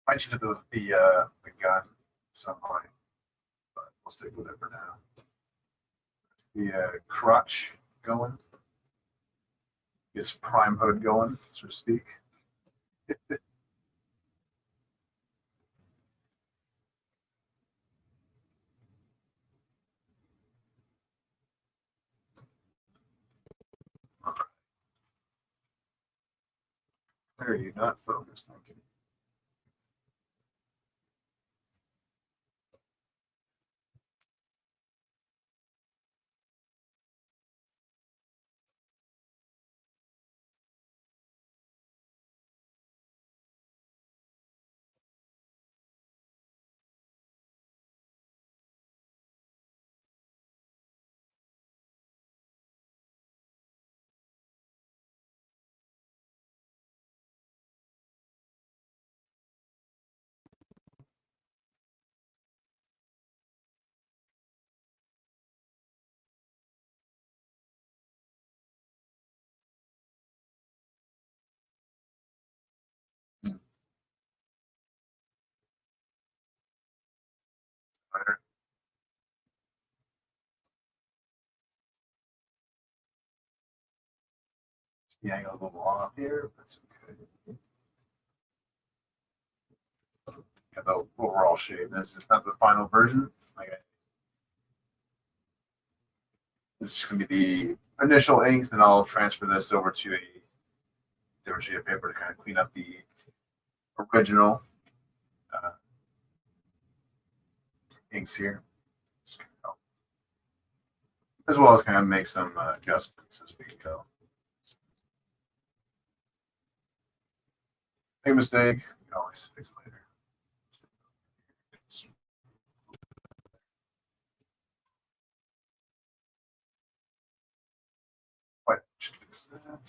Might change the gun some point, but we'll stick with it for now. The crotch going. Gets prime hood going, so to speak. There you not focused, thank you. Later. The angle a little off here, but it's okay. Yeah, the overall shape. This is not the final version. This is going to be the initial inks, then I'll transfer this over to a different sheet of paper to kind of clean up the original inks here. As well as kind of make some adjustments as we go. Make a mistake, you can always fix it later. What should fix that?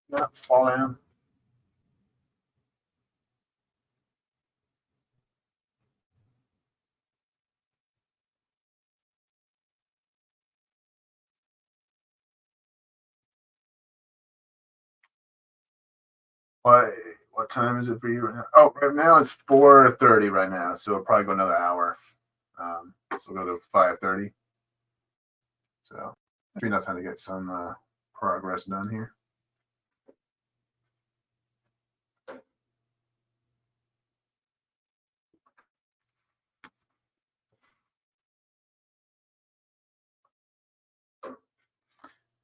Not fall down. What time is it for you right now? Oh, right now it's 4:30 right now, so it'll probably go another hour. So we'll go to 5:30. So enough time to get some progress done here.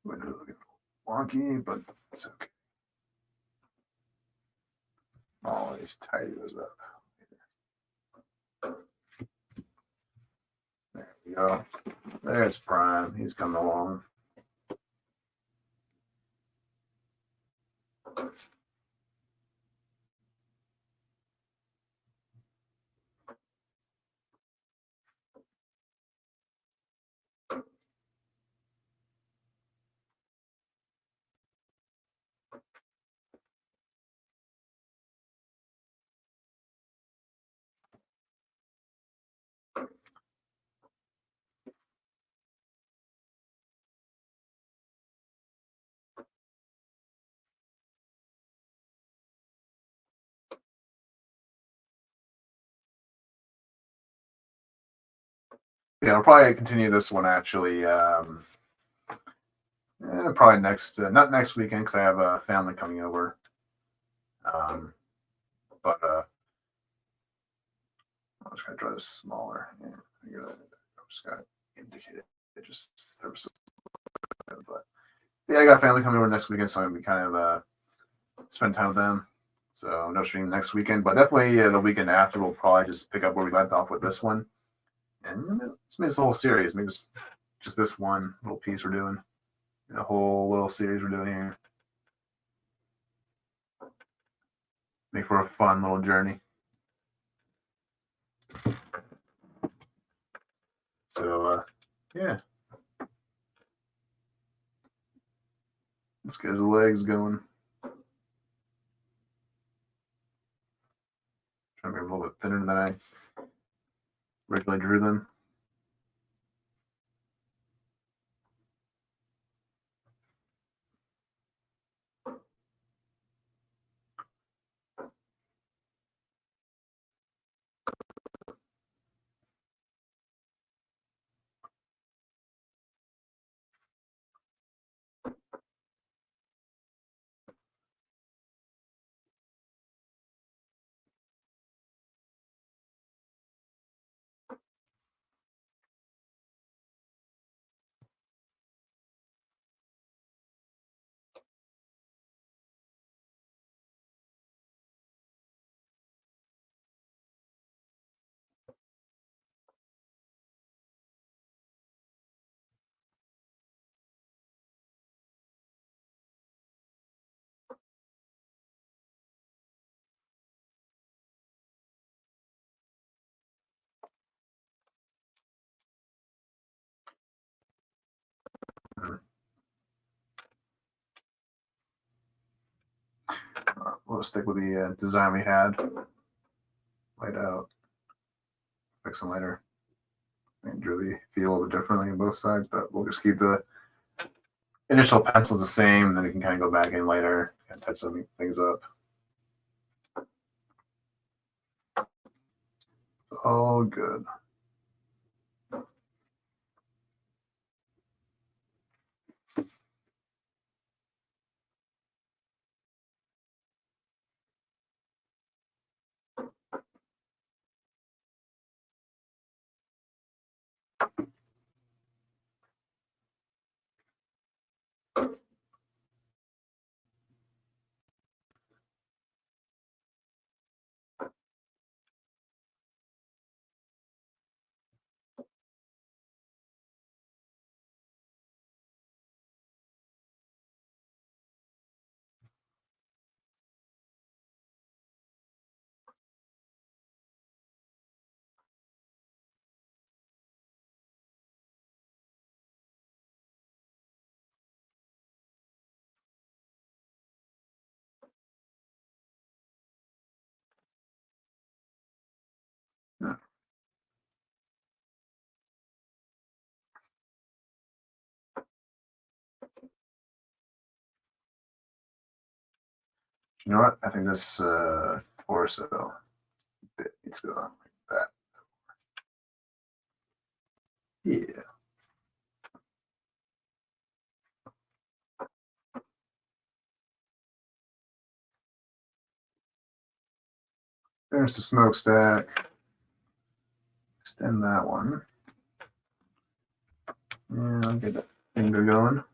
Window looking wonky, but it's okay. Always tidy those up. There we go. There's Prime. He's coming along. Yeah, I'll probably continue this one actually Probably next, not next weekend because I have a family coming over. But I'm just gonna draw this smaller. Yeah, I'm just gonna indicate it. Just but yeah, I got family coming over next weekend, so I'm gonna be kind of spend time with them. So no stream next weekend, but definitely the weekend after we'll probably just pick up where we left off with this one, and it's maybe this whole series, maybe just this one little piece we're doing, a whole little series we're doing here. Make for a fun little journey. So yeah, let's get his legs going. Trying to be a little bit thinner than I originally drew them. We'll stick with the design we had laid out. Fix them later. And really feel a little bit differently on both sides, but we'll just keep the initial pencils the same, and then we can kind of go back in later and touch some things up. All good. Yeah. You know what? I think this torso bit needs to go on like that. Yeah. There's the smokestack. Extend that one. Yeah, I'll get that finger going.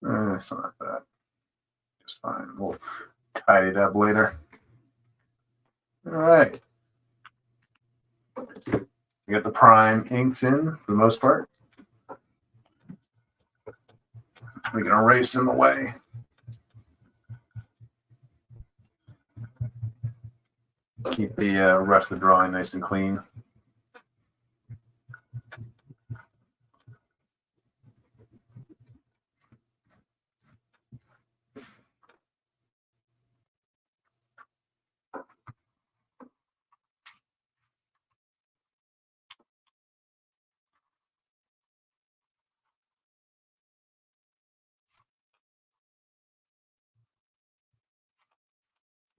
It's not that. Just fine. We'll tidy it up later. All right. We got the prime inks in for the most part. We can erase them away. keep the rest of the drawing nice and clean.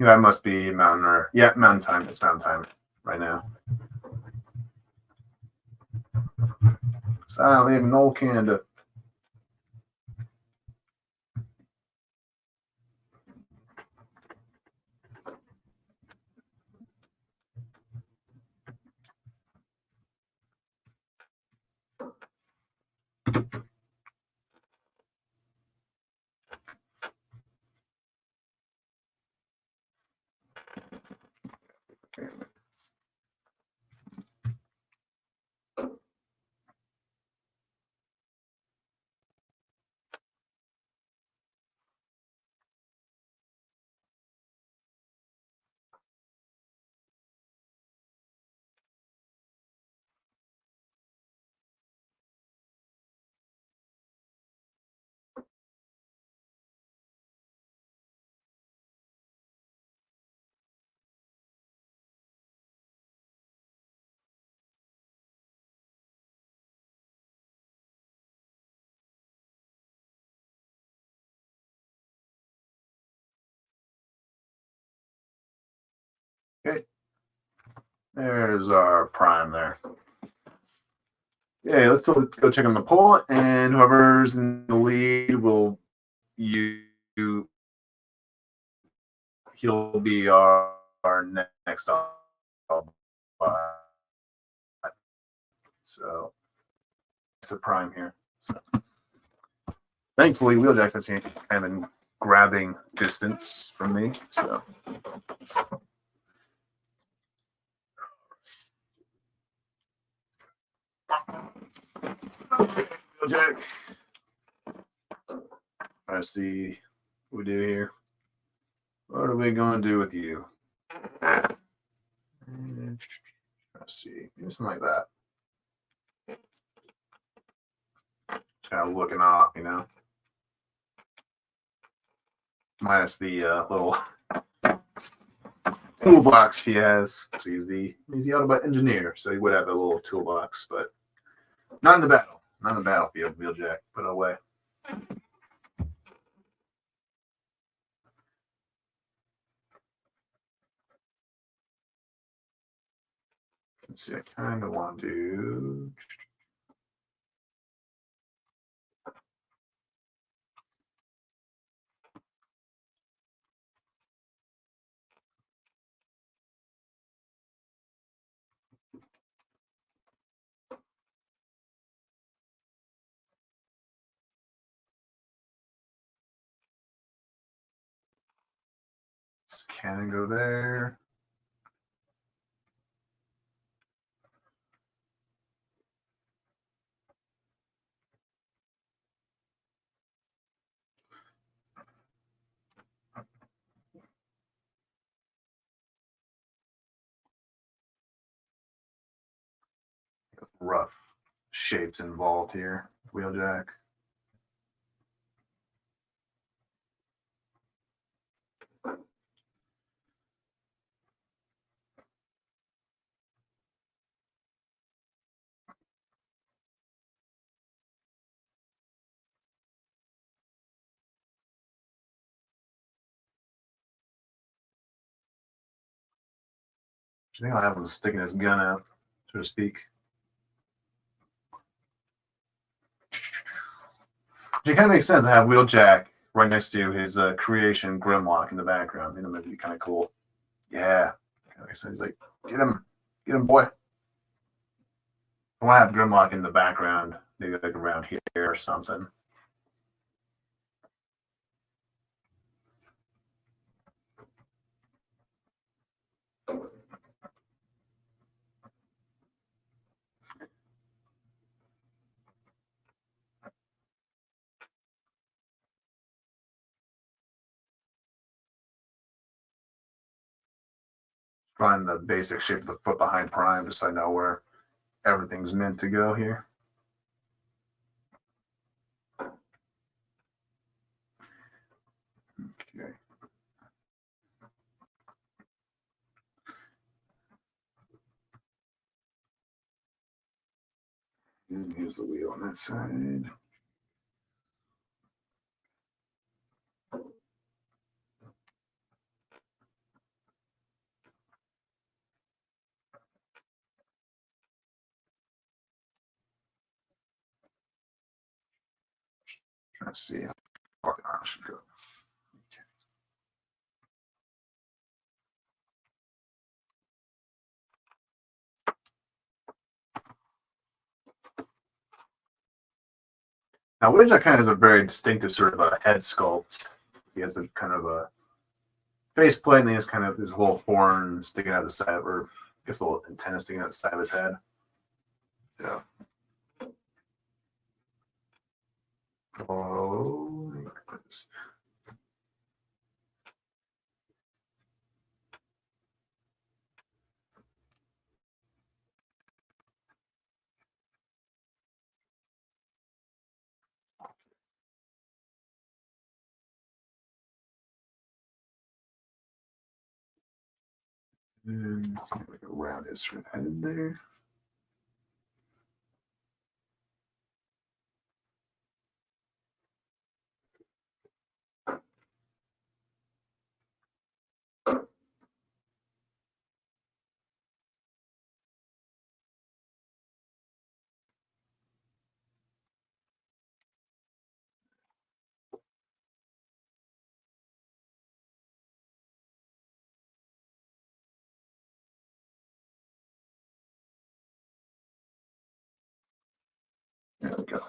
That must be mountain or mountain time. It's mountain time right now. So I live in old Canada. Okay. There's our prime there. Yeah, let's go check on the poll, and whoever's in the lead will he'll be our next Autobot. So it's a prime here. So thankfully, Wheeljack's actually kind of in grabbing distance from me. So Wheeljack. Let's see what we do here. What are we going to do with you? Let's see. Maybe something like that. Kind of looking off, you know. Minus the little toolbox he has. So he's the Autobot engineer, so he would have a little toolbox, but not in the battle. Not in the battlefield, Wheeljack. Put it away. Let's see, I kind of want to this cannon go there. Rough shapes involved here, Wheeljack. I think I'll have him sticking his gun out, so to speak. It kind of makes sense to have Wheeljack right next to his creation Grimlock in the background. You know, that'd be kind of cool. Yeah. So he's like, get him, boy. I want to have Grimlock in the background, maybe like around here or something. find the basic shape of the foot behind Prime, just so I know where everything's meant to go here. Okay. And here's the wheel on that side. Trying to see how far the arm should go. Okay. Now, Windjack kind of has a very distinctive sort of a head sculpt. He has a kind of a face plate, and he has kind of his whole horn sticking out the side, or I guess a little antenna sticking out the side of his head. So, oh, and like around his head there. There we go.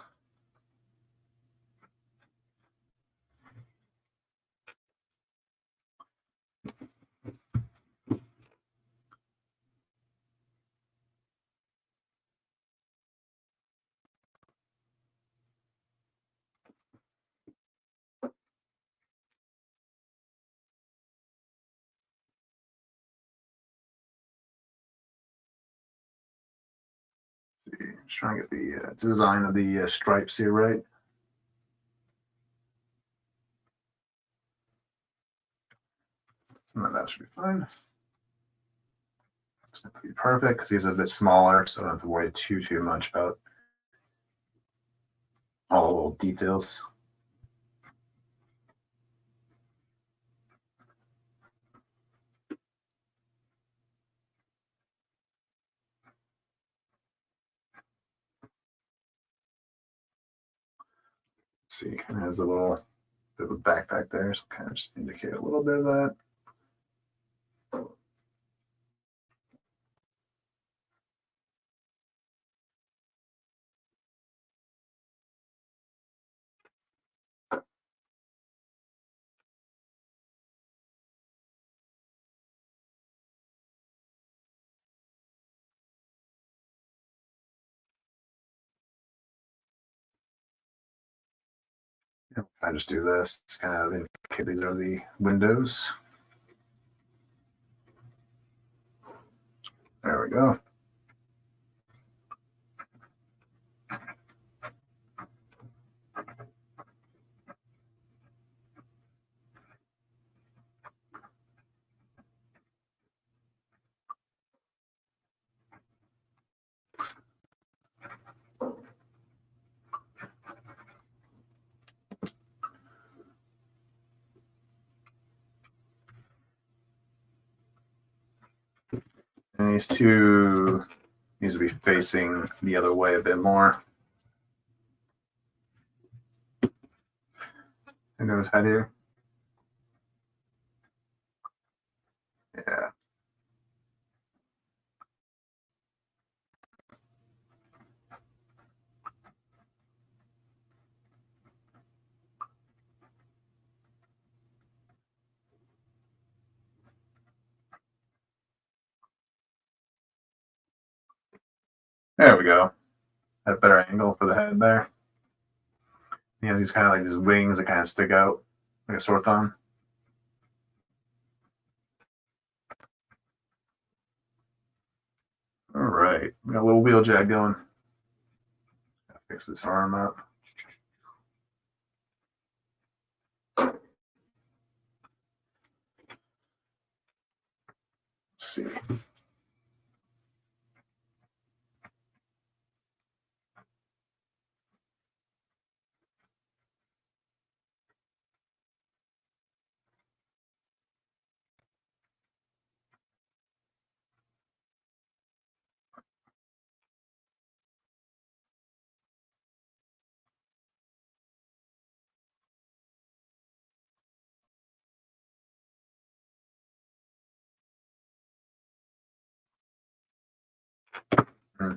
Let's see, just trying to get the design of the stripes here right. That should be fine. It's not pretty perfect because he's a bit smaller, so I don't have to worry too much about all the little details. See, it kind of has a little bit of a backpack there, so kind of just indicate a little bit of that. I just do this. It's kind of indicate these are the windows. There we go. And these two needs to be facing the other way a bit more. Think of his head here. Yeah. There we go. Had a better angle for the head there. He has these kind of like these wings that kind of stick out like a sore thumb. right, we got a little wheeljack going. Gotta fix this arm up. Let's see. Hmm.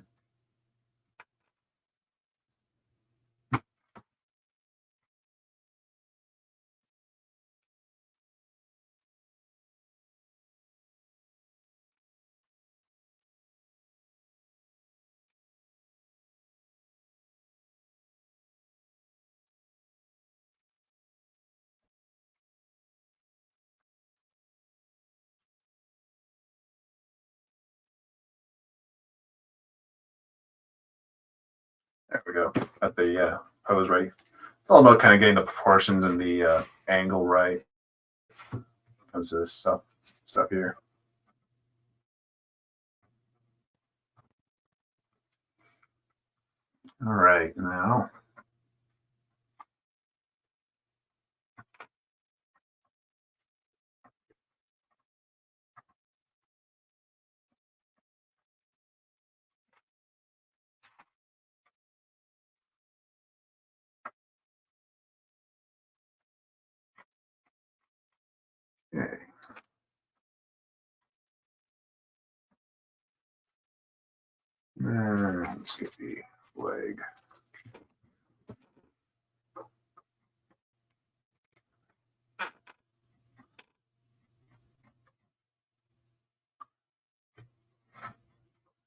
There we go. Got the pose right. It's all about kind of getting the proportions and the angle right. Comes to this stuff here. All right, now. Okay. Let's get the leg.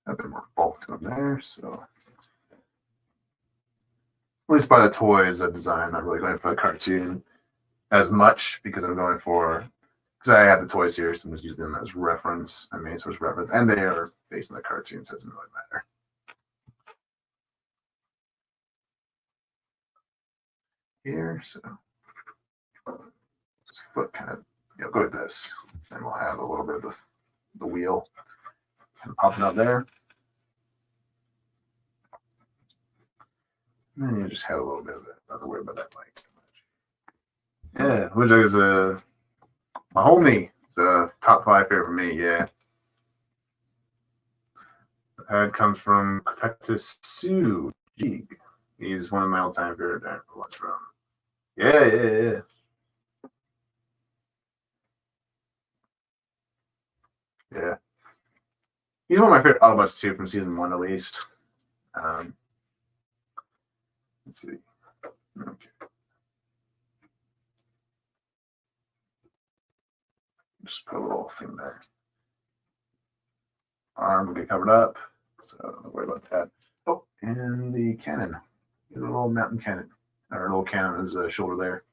A bit more bulk to them there, so at least by the toys I designed, not really going for the cartoon as much because I'm going for because I have the toys here, so I'm just using them as reference, my main source reference, and they are based on the cartoon, so it doesn't really matter. Here, so this foot kind of go with this, and we'll have a little bit of the wheel kind of popping out there. And then you just have a little bit of it. Not to worry about that light too much. Yeah, which is my homie. It's a top 5 favorite for me. Yeah. The pad comes from Kotetsu Jig. He's one of my all-time favorite Autobots from. Yeah. Yeah. He's one of my favorite Autobots too, from season 1 at least. Let's see. Okay. Just put a little thing there. Arm will get covered up, so don't worry about that. Oh, and the cannon. The little mountain cannon. Or a little cannon on his shoulder there.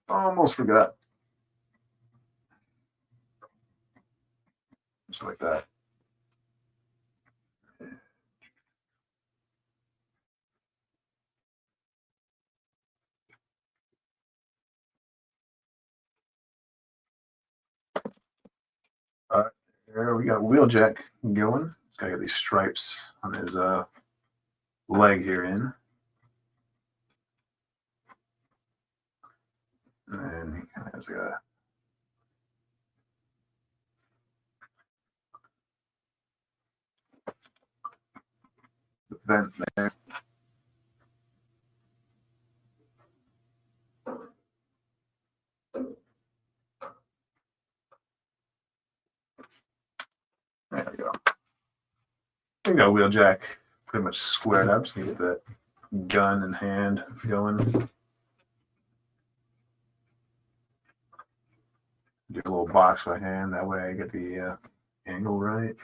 Almost forgot. Just like that. There we got Wheeljack going. He's got to get these stripes on his leg here in. And then he kind of has a vent there. There we go. We got Wheeljack pretty much squared up. Just need to get that gun in hand going. Get a little box by hand. That way I get the angle right.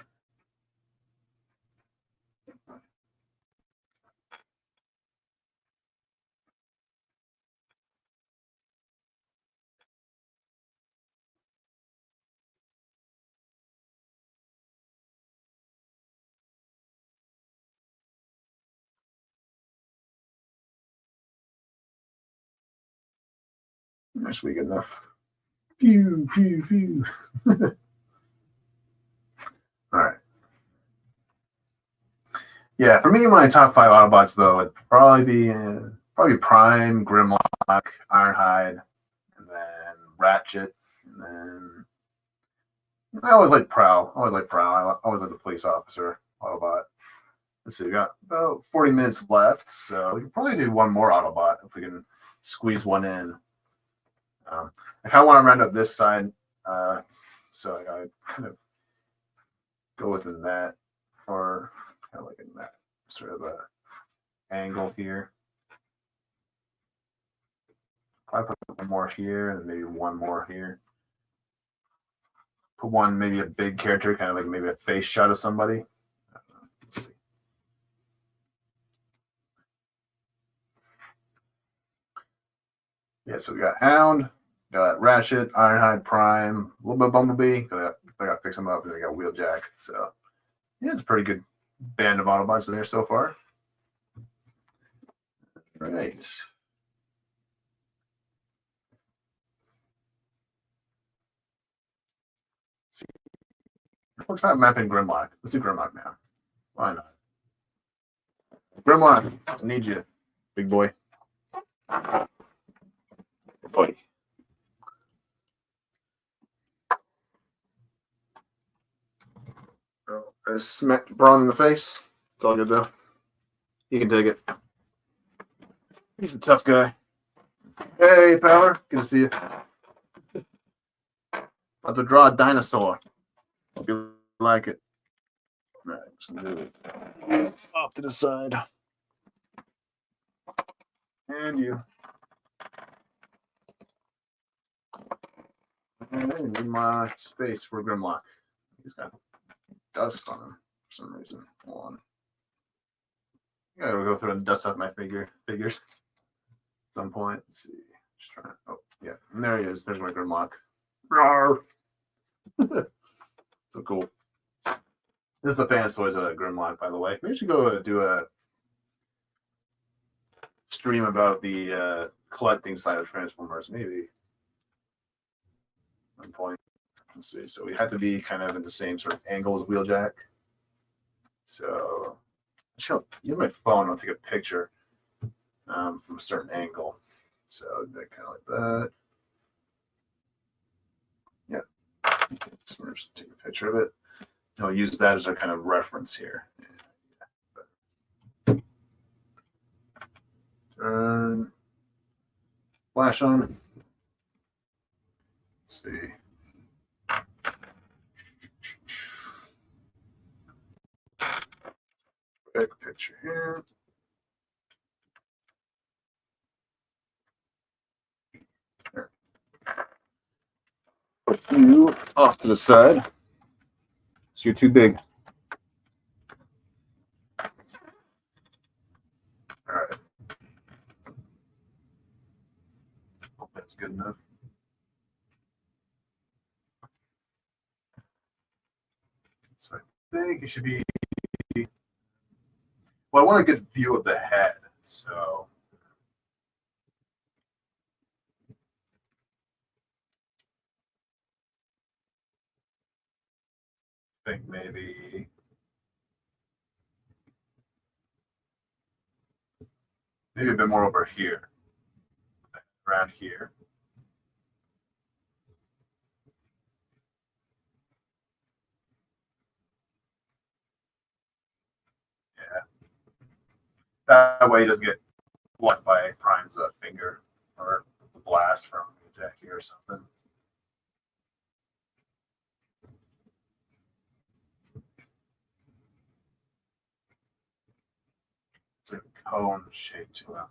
That should be good enough. Pew, pew, pew. All right. Yeah, for me, my top 5 Autobots though would probably Prime, Grimlock, Ironhide, and then Ratchet, and then I always like Prowl. I always like the police officer Autobot. Let's see, we got about 40 minutes left, so we can probably do one more Autobot if we can squeeze one in. I kind of want to round up this side, so I gotta kind of go within that, or kind of like in that sort of a angle here. Probably put one more here, and maybe one more here. Put one, maybe a big character, kind of like maybe a face shot of somebody. Let's see. Yeah, so we got Hound, got Ratchet, Ironhide, Prime, a little bit of Bumblebee. I got to fix them up, and we got Wheeljack. So yeah, it's a pretty good band of Autobots in there so far. All right. We'll try mapping Grimlock. Let's do Grimlock now. Why not? Grimlock, I need you, big boy. Boy. I smacked Braun in the face. It's all good though. He can take it. He's a tough guy. Hey, Power. Good to see you. About to draw a dinosaur. Hope you like it. All right, let's move off to the side. And you. And I need my space for Grimlock. He's got dust on him for some reason. Hold on. I gotta go through and dust off my figures at some point. Let's see. Just trying to, oh, yeah. And there he is. There's my Grimlock. So cool. This is the Fans Toys Grimlock, by the way. Maybe we should go do a stream about the collecting side of Transformers, maybe. At one point. Let's see. So we have to be kind of in the same sort of angle as Wheeljack. So I'll use my phone. I'll take a picture from a certain angle. So kind of like that. Yeah. So we're just take a picture of it. And I'll use that as our kind of reference here. Turn flash on. Let's see. Big picture here. There. Put you off to the side. So you're too big. All right. Hope that's good enough. So I think it should be. Well, I want a good view of the head. So I think maybe a bit more over here, around here. Yeah. That way it doesn't get blocked by Prime's finger or the blast from Jackie or something. It's a cone shape to it.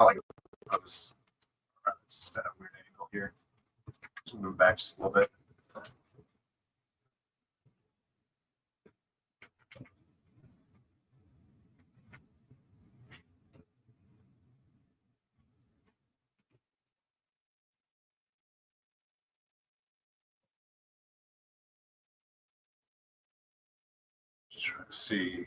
I like this. Just at a weird angle here. Just move back just a little bit. Just trying to see.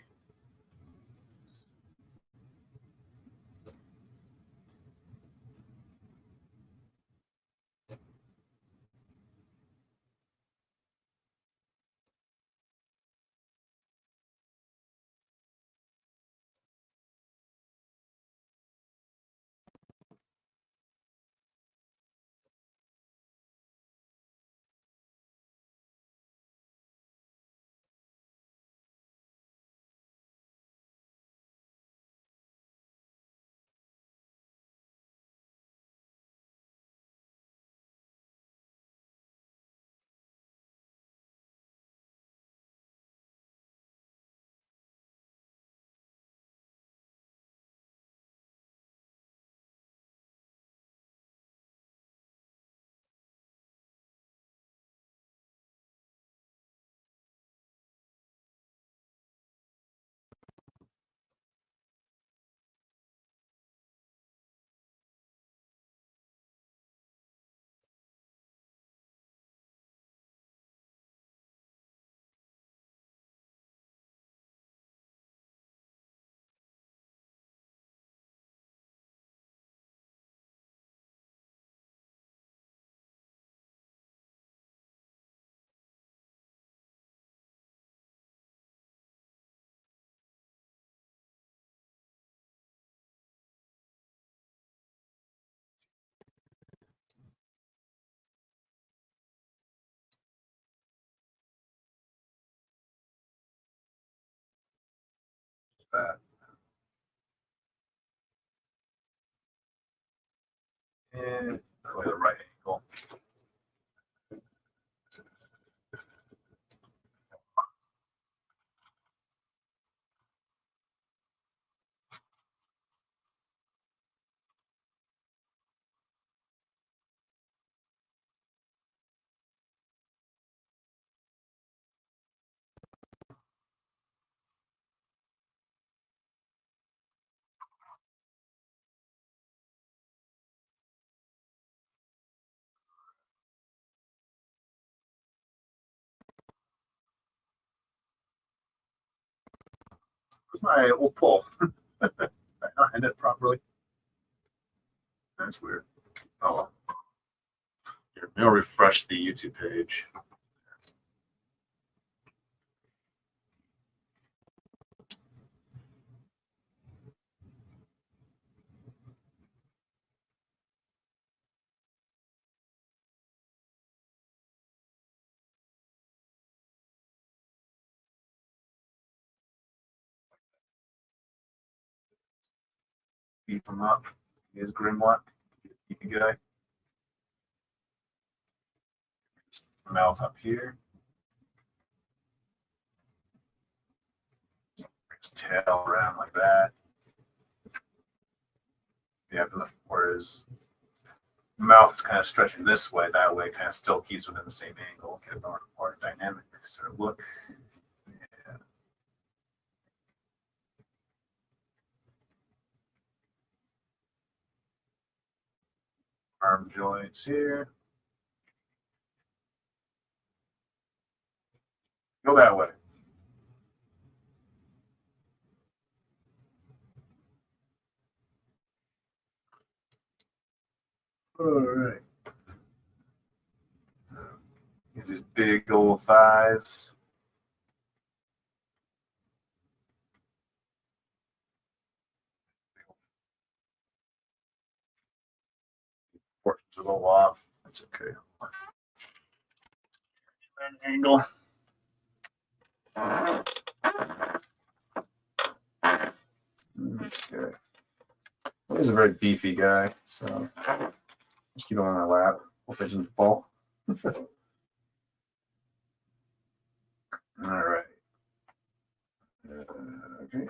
That. And go to the right angle. Where's my old pull? I not end it properly. That's weird. Oh well. Here, maybe I'll refresh the YouTube page. Beef him up. Here's Grimlock. Beefy guy. Mouth up here. His tail around like that. Yeah, where his mouth is kind of stretching this way, that way, kind of still keeps within the same angle. Get a more dynamic sort of look. Yeah. Arm joints here. Go that way. All right. Get these big old thighs. Portions a little off. That's okay. An angle. Okay. He's a very beefy guy, so just keep him on my lap. Hope it doesn't fall. All right. Okay.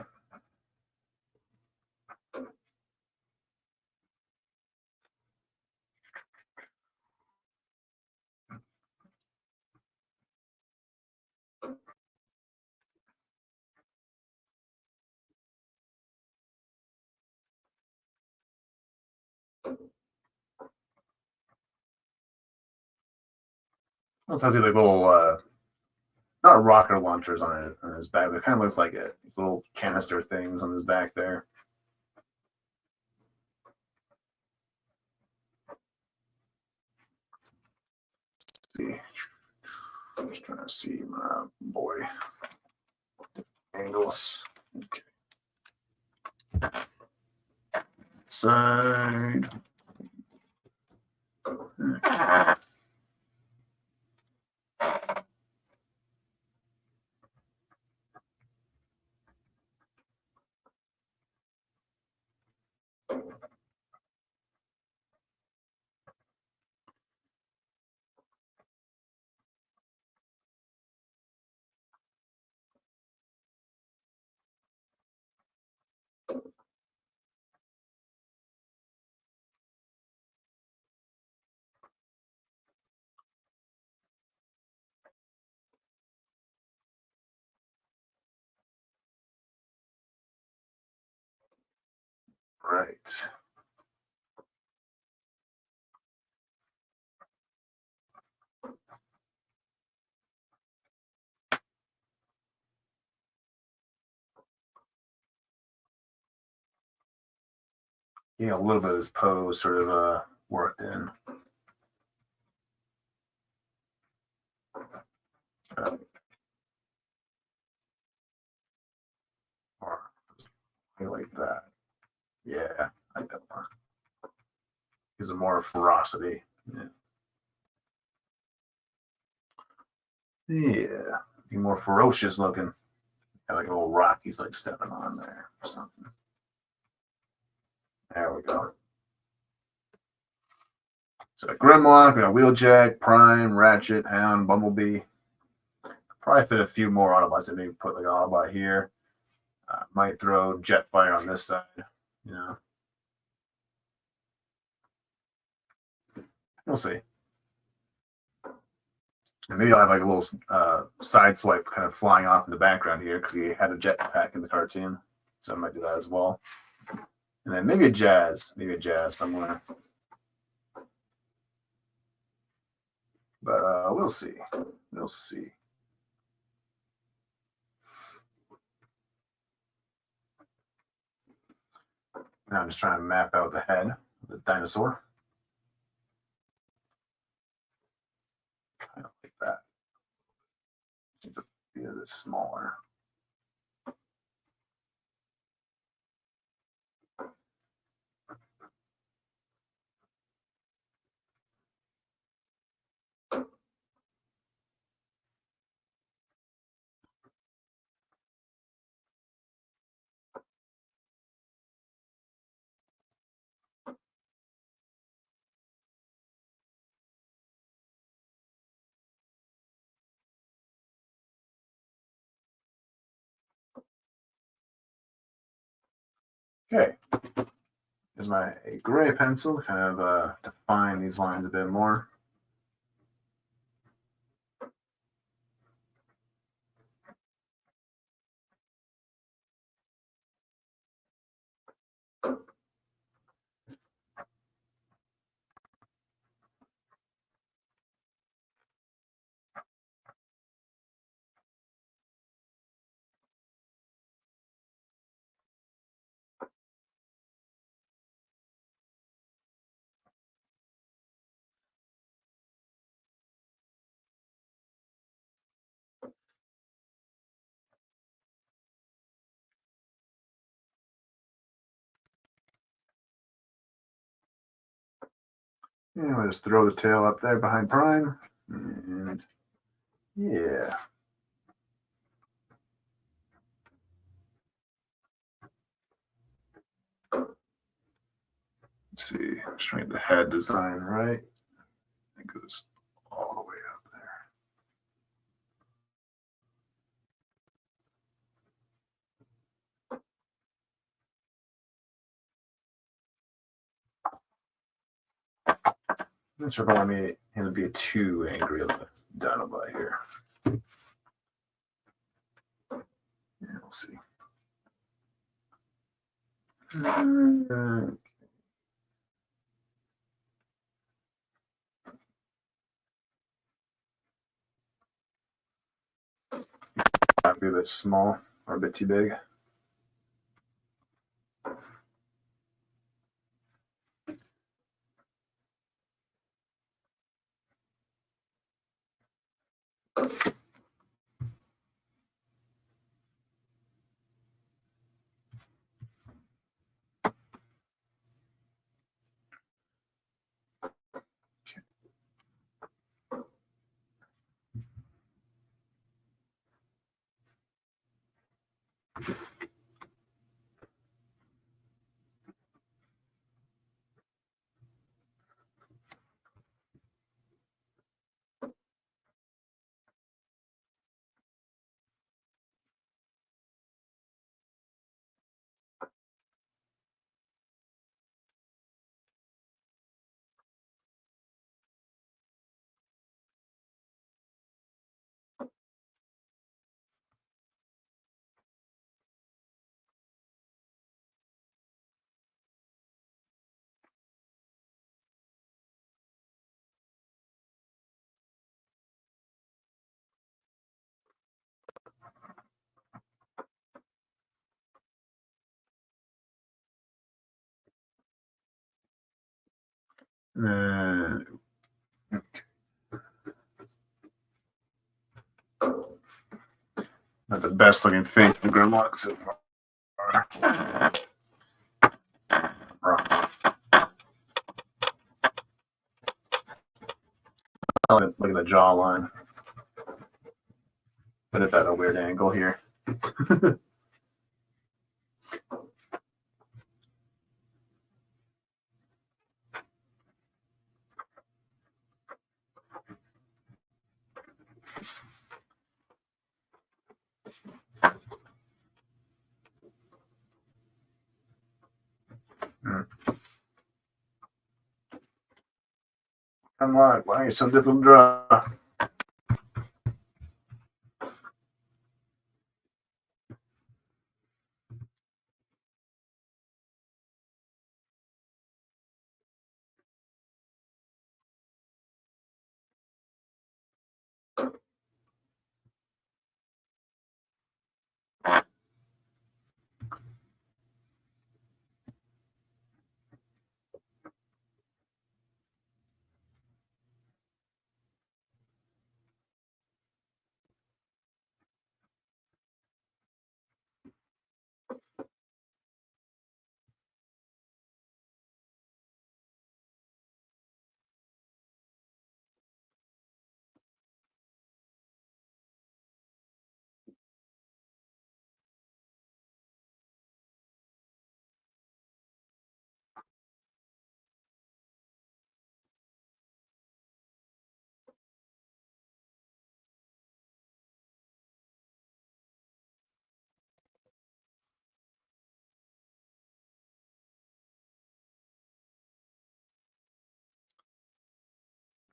Also has these like little not rocket launchers on his back, but it kind of looks like it. These little canister things on his back there. Let's see. I'm just trying to see my boy angles. Okay. Side. Right. Yeah, a little bit of his pose sort of worked in. Or like that. Yeah, I like that one. Gives it more ferocity. Yeah, be more ferocious looking. Got like a little rock he's like stepping on there or something. There we go. So Grimlock, we got Wheeljack, Prime, Ratchet, Hound, Bumblebee. Probably fit a few more Autobots. Maybe put like an Autobot here. Might throw Jetfire on this side. You know, we'll see. And maybe I'll have like a little side swipe kind of flying off in the background here because he had a jetpack in the cartoon. So I might do that as well. And then maybe a Jazz somewhere. But we'll see. We'll see. Now I'm just trying to map out the head of the dinosaur. Kind of like that. Needs to be a bit smaller. Okay. Here's my gray pencil to kind of define these lines a bit more. And we'll just throw the tail up there behind Prime. And yeah. Let's see. I'm just trying to get the head design right. It goes all the way up there. I'm not sure if I want him to be too angry of the Dinobot here. Yeah, we'll see. might be a bit small or a bit too big. Okay. Not the best looking face in Grimlock so far. Look at the jawline. Put it at a weird angle here. Come on, why are you so difficult to draw?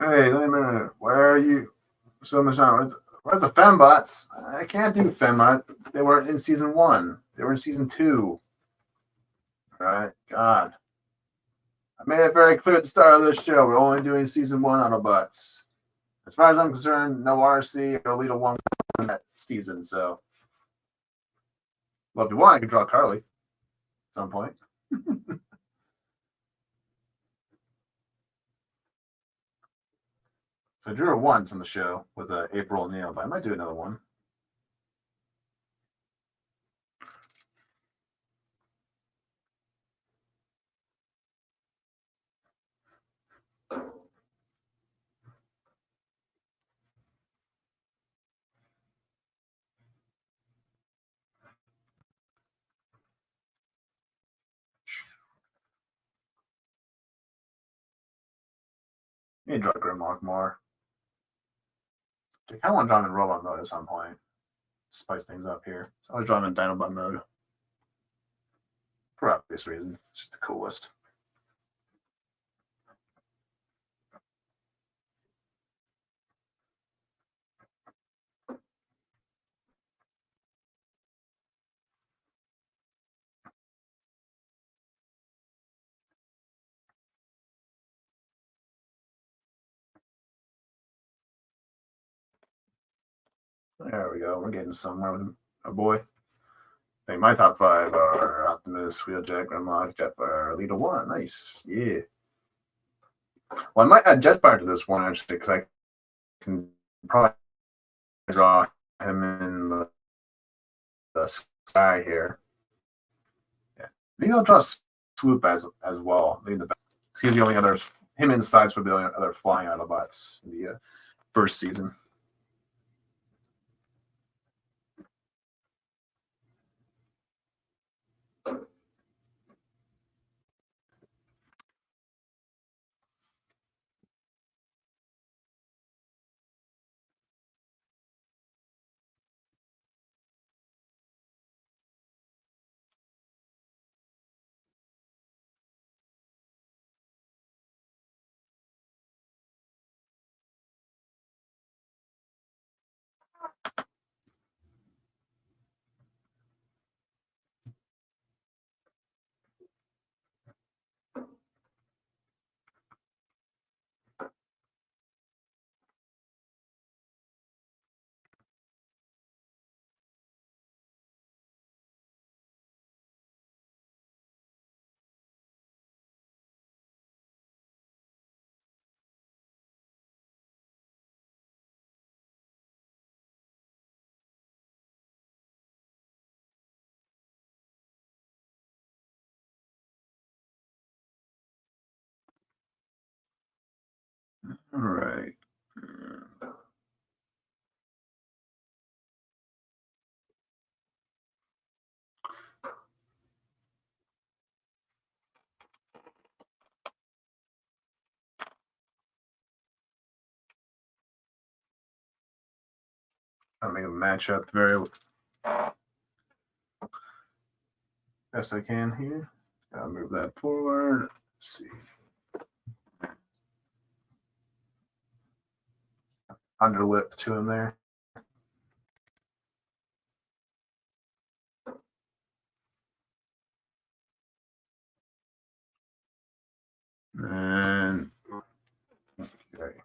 Hey, wait a minute. Where are you? So much time. Where's the fembots? I can't do fembot. They were in season 1. They were in season 2. All right. God. I made it very clear at the start of this show. We're only doing season 1 Autobots. As far as I'm concerned, no RC or Lita 1 in that season. So, well, if you want, I can draw Carly at some point. So I drew her once on the show with April O'Neil, but I might do another one. You need to draw Grimlock more. I kind of want to draw him in robot mode at some point. Spice things up here. So I was drawing him in Dinobot mode. For obvious reasons. It's just the coolest. There we go. We're getting somewhere with our boy. Hey, my top 5 are Optimus, Wheeljack, Grimlock, Jetfire, Alita 1. Nice. Yeah. Well, I might add Jetfire to this one, actually, because I can probably draw him in the sky here. Yeah. Maybe I'll draw Swoop as well. Maybe he's the only other, him inside would be the only other flying Autobots in the first season. All right. I'll make a matchup very best I can here. I'll move that forward. Let's see. Underlip to him there. And okay.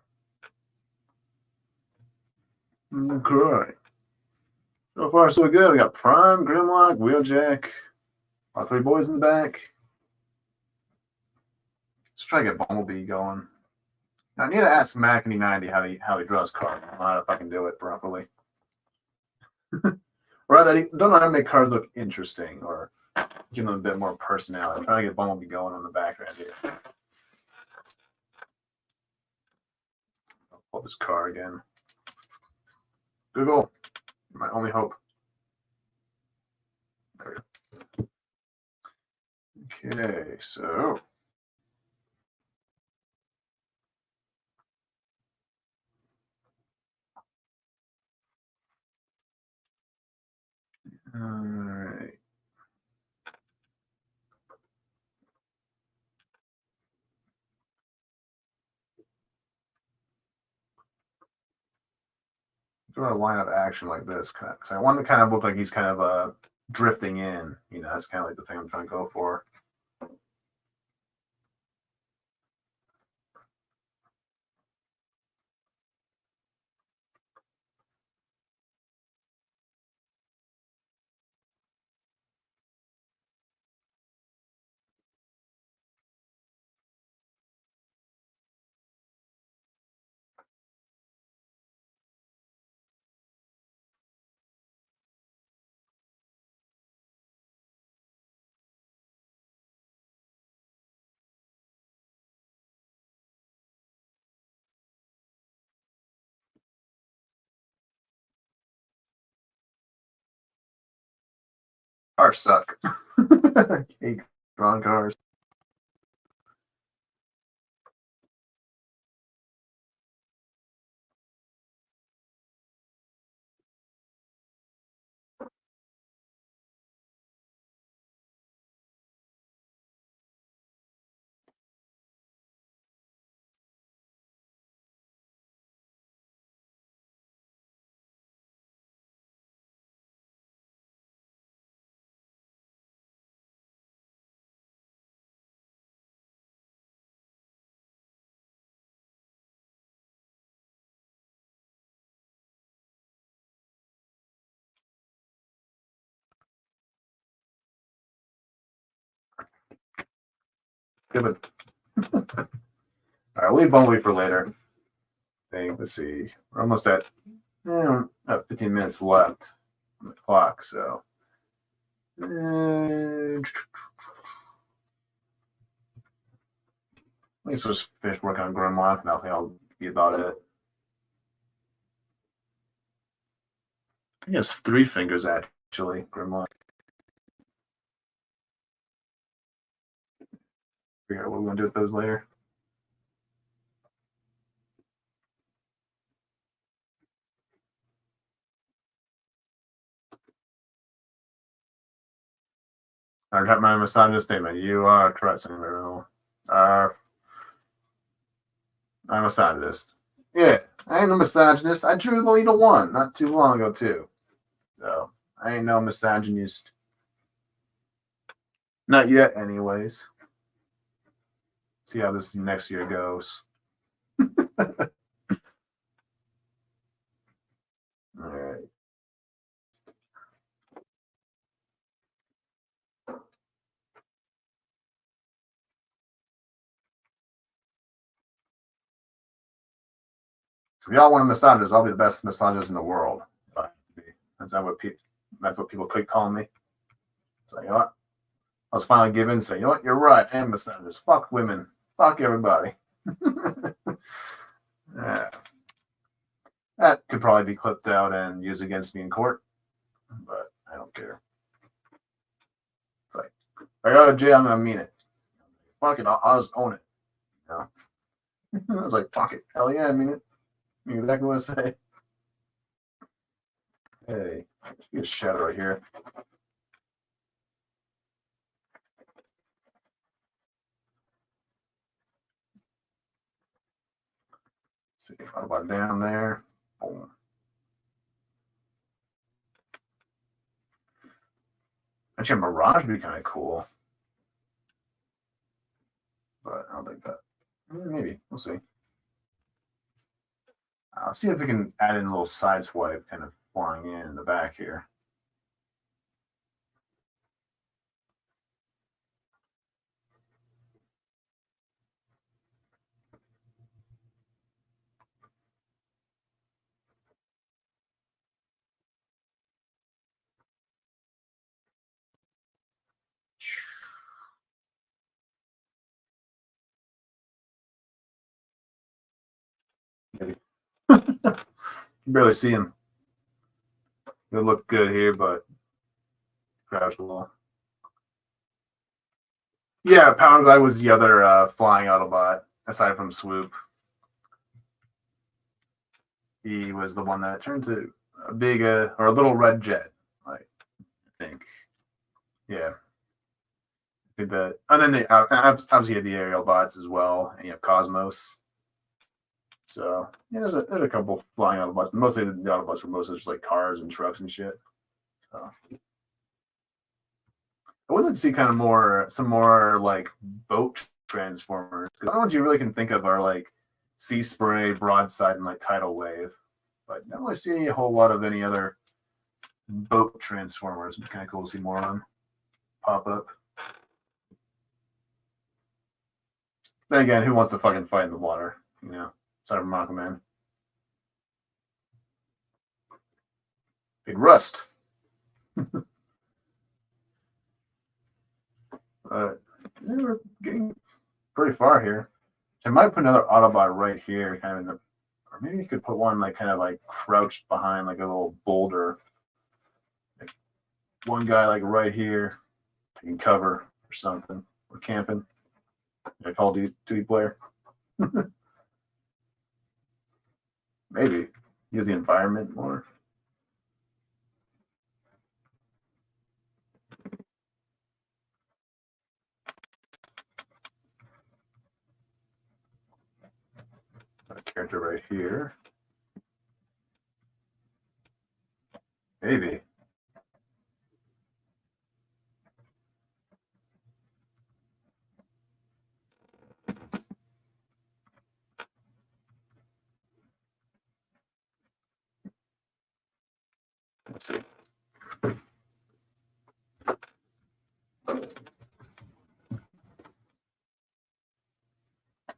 Okay. So far, so good. We got Prime, Grimlock, Wheeljack, our 3 boys in the back. Let's try to get Bumblebee going. Now, I need to ask Mackany90 how he draws cards. I don't know if I can do it properly. Rather, I don't know how to make cards look interesting or give them a bit more personality. I'm trying to get Bumblebee going on the background here. I'll pull this card again. Google, my only hope. Okay, so all right. Draw a line of action like this, because I want to kind of look like he's kind of drifting in. You know, that's kind of like the thing I'm trying to go for. Cars suck. Hate drawn cars. Good. All right, we'll leave Bumblebee for later. Let's see. We're almost at 15 minutes left on the clock, so. Let's just finish working on Grimlock, and I think I'll be about it. He has 3 fingers, actually, Grimlock. Figure out what we're going to do with those later. I got my misogynist statement. You are correct, Senator. I'm a misogynist. Yeah, I ain't a misogynist. I drew Lolita 1 not too long ago, too. So, I ain't no misogynist. Not yet, anyways. See how this next year goes. All right. So if y'all want a misogynist, I'll be the best misogynist in the world. That's what people could call me. So you know what? I was finally given. So you know what? You're right. I am a misogynist. Fuck women. Fuck everybody. Yeah. That could probably be clipped out and used against me in court, but I don't care. It's like, if I go to jail, I'm gonna mean it. Fuck it, I'll just own it. You know? I was like, fuck it, hell yeah, I mean it. I mean exactly what I say. Hey, let's get a shadow right here. Let's see, what about down there? Boom. Actually, a Mirage would be kind of cool. But I don't think that. Maybe. We'll see. I'll see if we can add in a little side swipe kind of flying in the back here. Maybe. You can barely see him. They look good here, but crash a little. Yeah, Power Glide was the other flying Autobot aside from Swoop. He was the one that turned to a big or a little red jet, like I think. Yeah, I think that. And then they obviously had the aerial bots as well, and you have Cosmos. So yeah, there's a couple flying Autobots. Mostly the Autobots were mostly just like cars and trucks and shit. So I would like to see kind of some more like boat transformers. Because the only ones you really can think of are like Sea Spray, Broadside, and like Tidal Wave. But I don't really see a whole lot of any other boat transformers. It'd be kind of cool to see more of them pop up. Then again, who wants to fucking fight in the water? You know, aside from Aquaman. Big Rust. But yeah, we're getting pretty far here. I might put another Autobot right here, kind of in the, or maybe you could put one like kind of like crouched behind like a little boulder. Like one guy like right here, taking cover or something, or camping. Like Call of Duty player. Maybe use the environment more. A character right here. Maybe. Let's see.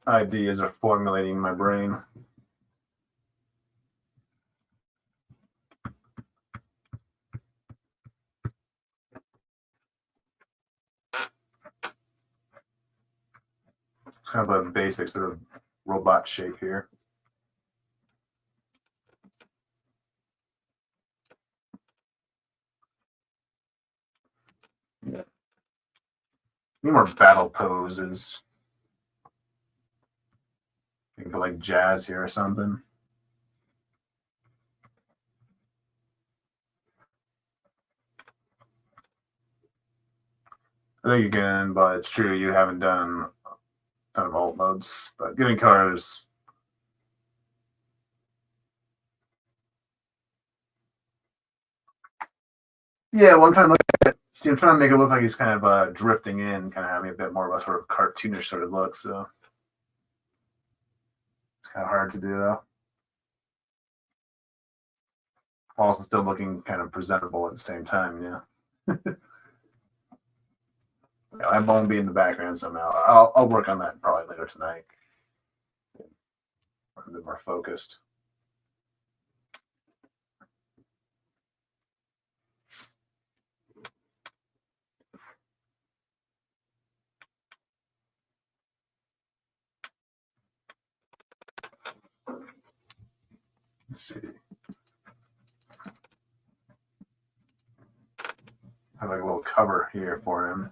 ideas are formulating in my brain. Kind of a basic sort of robot shape here. Yeah. Need more battle poses. You can put like jazz here or something. I think again, but it's true you haven't done a ton of alt modes, but giving cars. Yeah, well, I'm trying to look at it. See, I'm trying to make it look like he's kind of drifting in, kind of having a bit more of a sort of cartoonish sort of look. So it's kind of hard to do though. Also, still looking kind of presentable at the same time. Yeah. I won't be in the background somehow. I'll work on that probably later tonight. A bit more focused. Let's see. I have like a little cover here for him.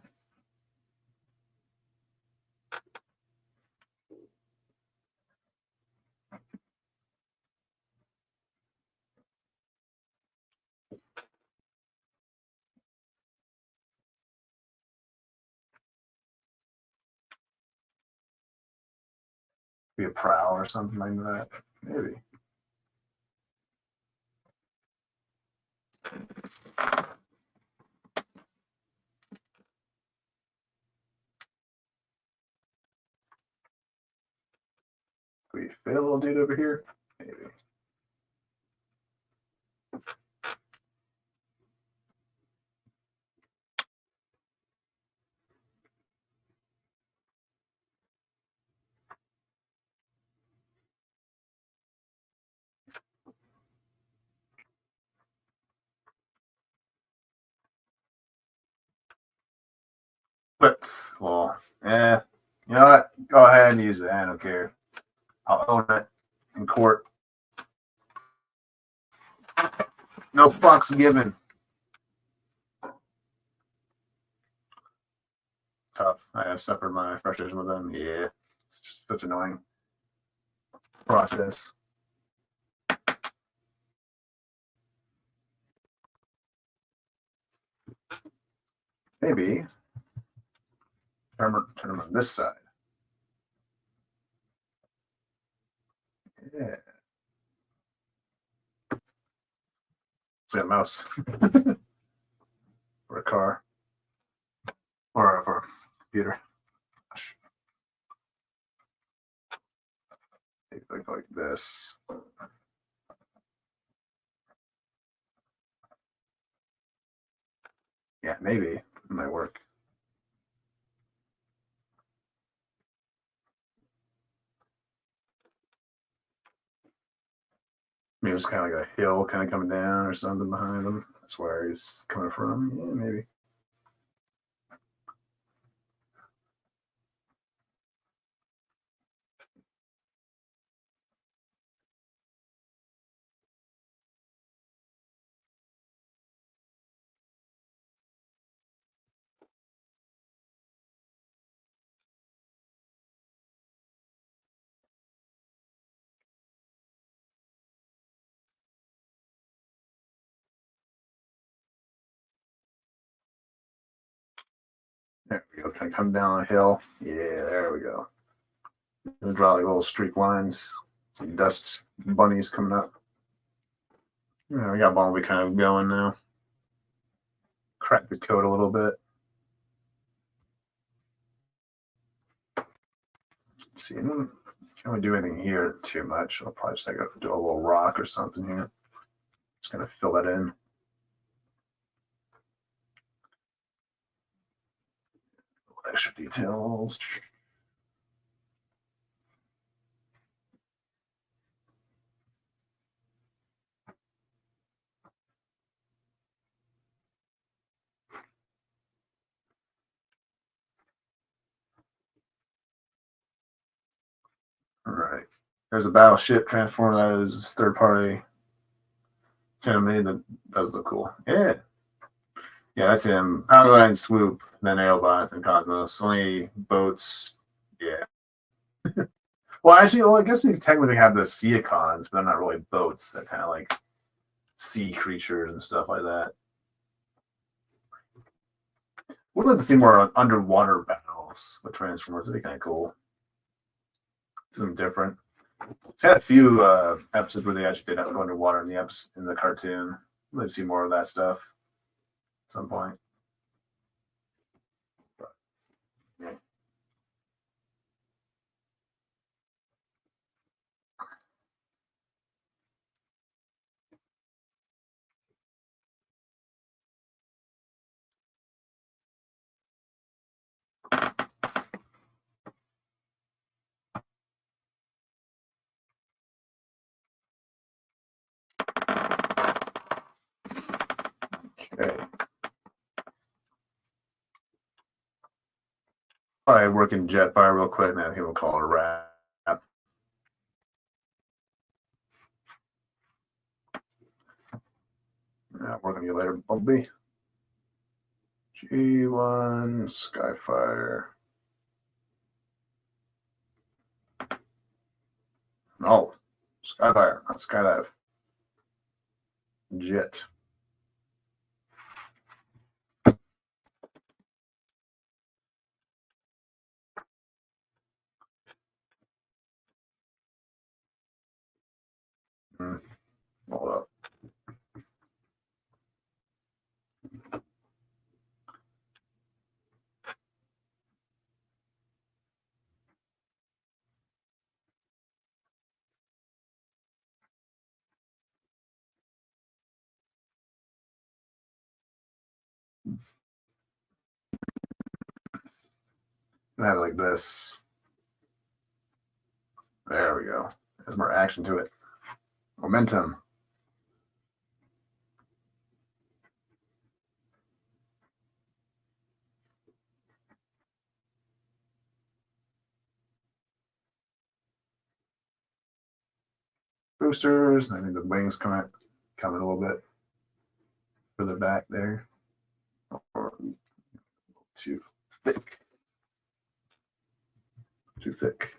Be a prow or something like that. Maybe. Could we fit a little dude over here? Maybe. But, well, yeah. You know what? Go ahead and use it. I don't care. I'll own it in court. No fucks given. Tough. I have suffered my frustration with them. Yeah. It's just such annoying process. Maybe turn them on this side. Yeah. It's like a mouse. Or a car. Or a computer. Maybe like this. Yeah, maybe it might work. Maybe it's kind of like a hill kind of coming down or something behind him. That's where he's coming from. Yeah, maybe. There we go. Kind of come down a hill. Yeah, there we go. We'll draw like little streak lines. Some dust bunnies coming up. Yeah, we got Bumblebee kind of going now. Crack the code a little bit. Let's see, can't really do anything here too much. I'll probably just do a little rock or something here. Just gonna fill that in. Extra details. There's a battleship transformer that is third party. Channel made that does look cool. Yeah. Yeah, that's him. Powerline, Swoop, then Aerobots and Cosmos. Only boats. Yeah. Well, actually, I guess you technically have the Seacons, but they're not really boats. They're kind of like sea creatures and stuff like that. We'd like to see more underwater battles with Transformers. That'd be kind of cool. Something different. It's had a few episodes where they actually did go underwater in the cartoon. Let's see more of that stuff at some point. But, yeah. Okay. Probably working Jetfire real quick, and then he will call it a wrap. Working you later, Bumblebee. G1 Skyfire. No, Skyfire, not Skydive. Jet. Hold up. I have it like this. There we go. There's more action to it. Momentum. Boosters. I think the wings coming a little bit further back there. Or too thick. Too thick.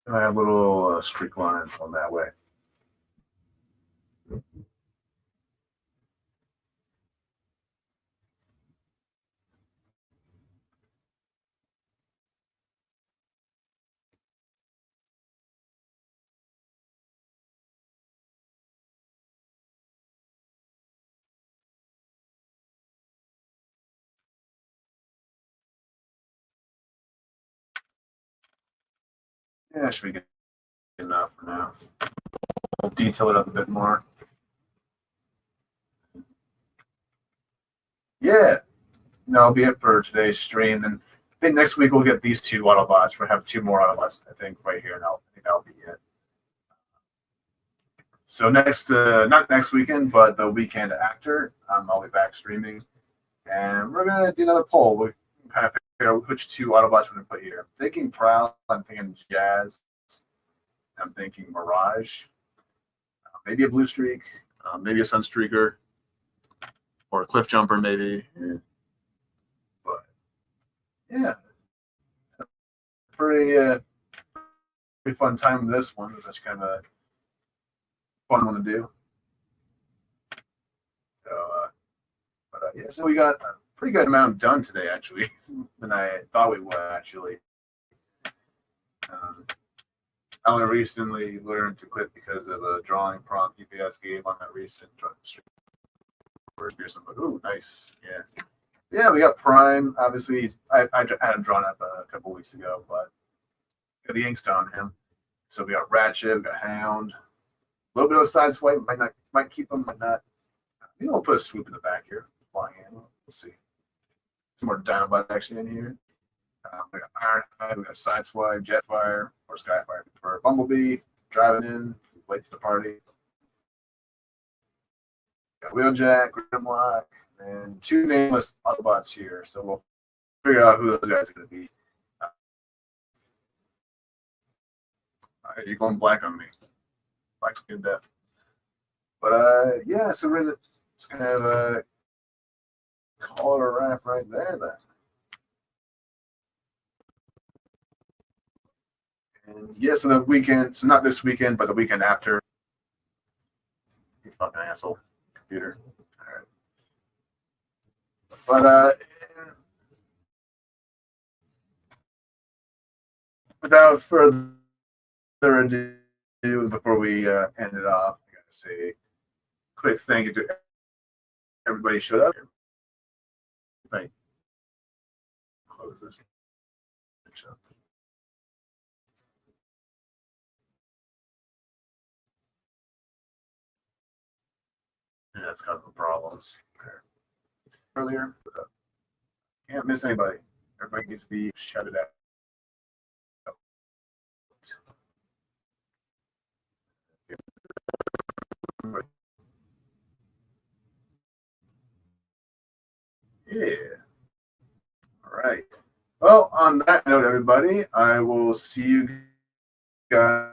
And I have little streak lines on that way. Yeah, that should be good enough for now. We'll detail it up a bit more. Yeah. No, that'll be it for today's stream. And I think next week we'll get these two Autobots. We'll have two more Autobots, I think, right here. And I think that'll be it. So not next weekend, but the weekend after, I'll be back streaming. And we're going to do another poll. We kind of figure out which two Autobots we're going to put here. I'm thinking Prowl. I'm thinking Jazz. I'm thinking Mirage. Maybe a Blue Streak. Maybe a Sunstreaker. Or a Cliff Jumper, maybe. Yeah. But, yeah. Pretty fun time with this one. It's such kind of a fun one to do. So, yeah, so we got a pretty good amount done today, actually, than I thought we would, actually. I only recently learned to clip because of a drawing prompt you guys gave on that recent stream. Like, ooh, nice. Yeah. Yeah, we got Prime. Obviously, I had him drawn up a couple weeks ago, but got the inks on him. So we got Ratchet, we got Hound. A little bit of a side swipe. Might keep him, might not. Maybe we'll put a swoop in the back here. Flying in. We'll see. Some more Dinobots action in here. We got Ironhide, we got Sideswipe, Jetfire, or Skyfire for Bumblebee, driving in, late to the party. Got Wheeljack, Grimlock, and 2 nameless Autobots here. So we'll figure out who those guys are going to be. You're going black on me. Black's good death. But yeah, so we're just going to have a call it a wrap right there then. And yeah, so the weekend, so not this weekend, but the weekend after. You fucking asshole, computer. All right. But without further ado, before we end it off, I gotta say a quick thank you to everybody who showed up. Right. Close this. Yeah, that's causing problems earlier. But, can't miss anybody. Everybody needs to be shouted at. Yeah. All right. Well, on that note, everybody, I will see you guys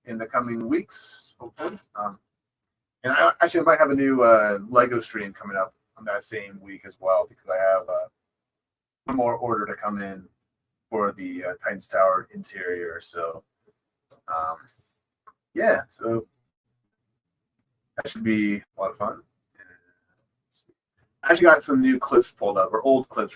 in the coming weeks, hopefully. And I actually might have a new Lego stream coming up on that same week as well, because I have one more order to come in for the Titans Tower interior. So, yeah, so that should be a lot of fun. I actually got some new clips pulled up, or old clips.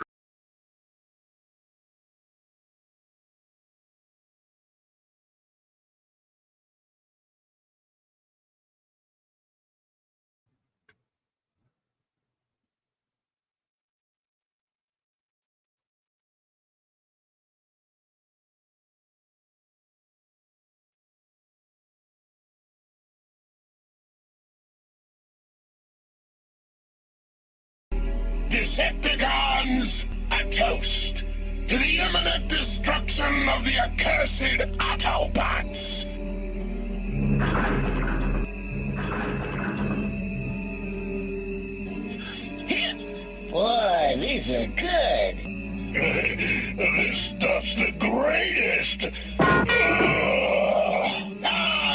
Decepticons, a toast to the imminent destruction of the accursed Autobots. Boy, these are good. This stuff's the greatest.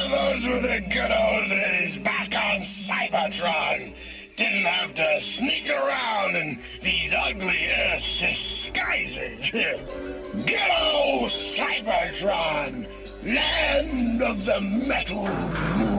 Those were the good old days back on Cybertron. Didn't have to sneak around in these ugly Earth disguises. Good old Cybertron, land of the metal moon.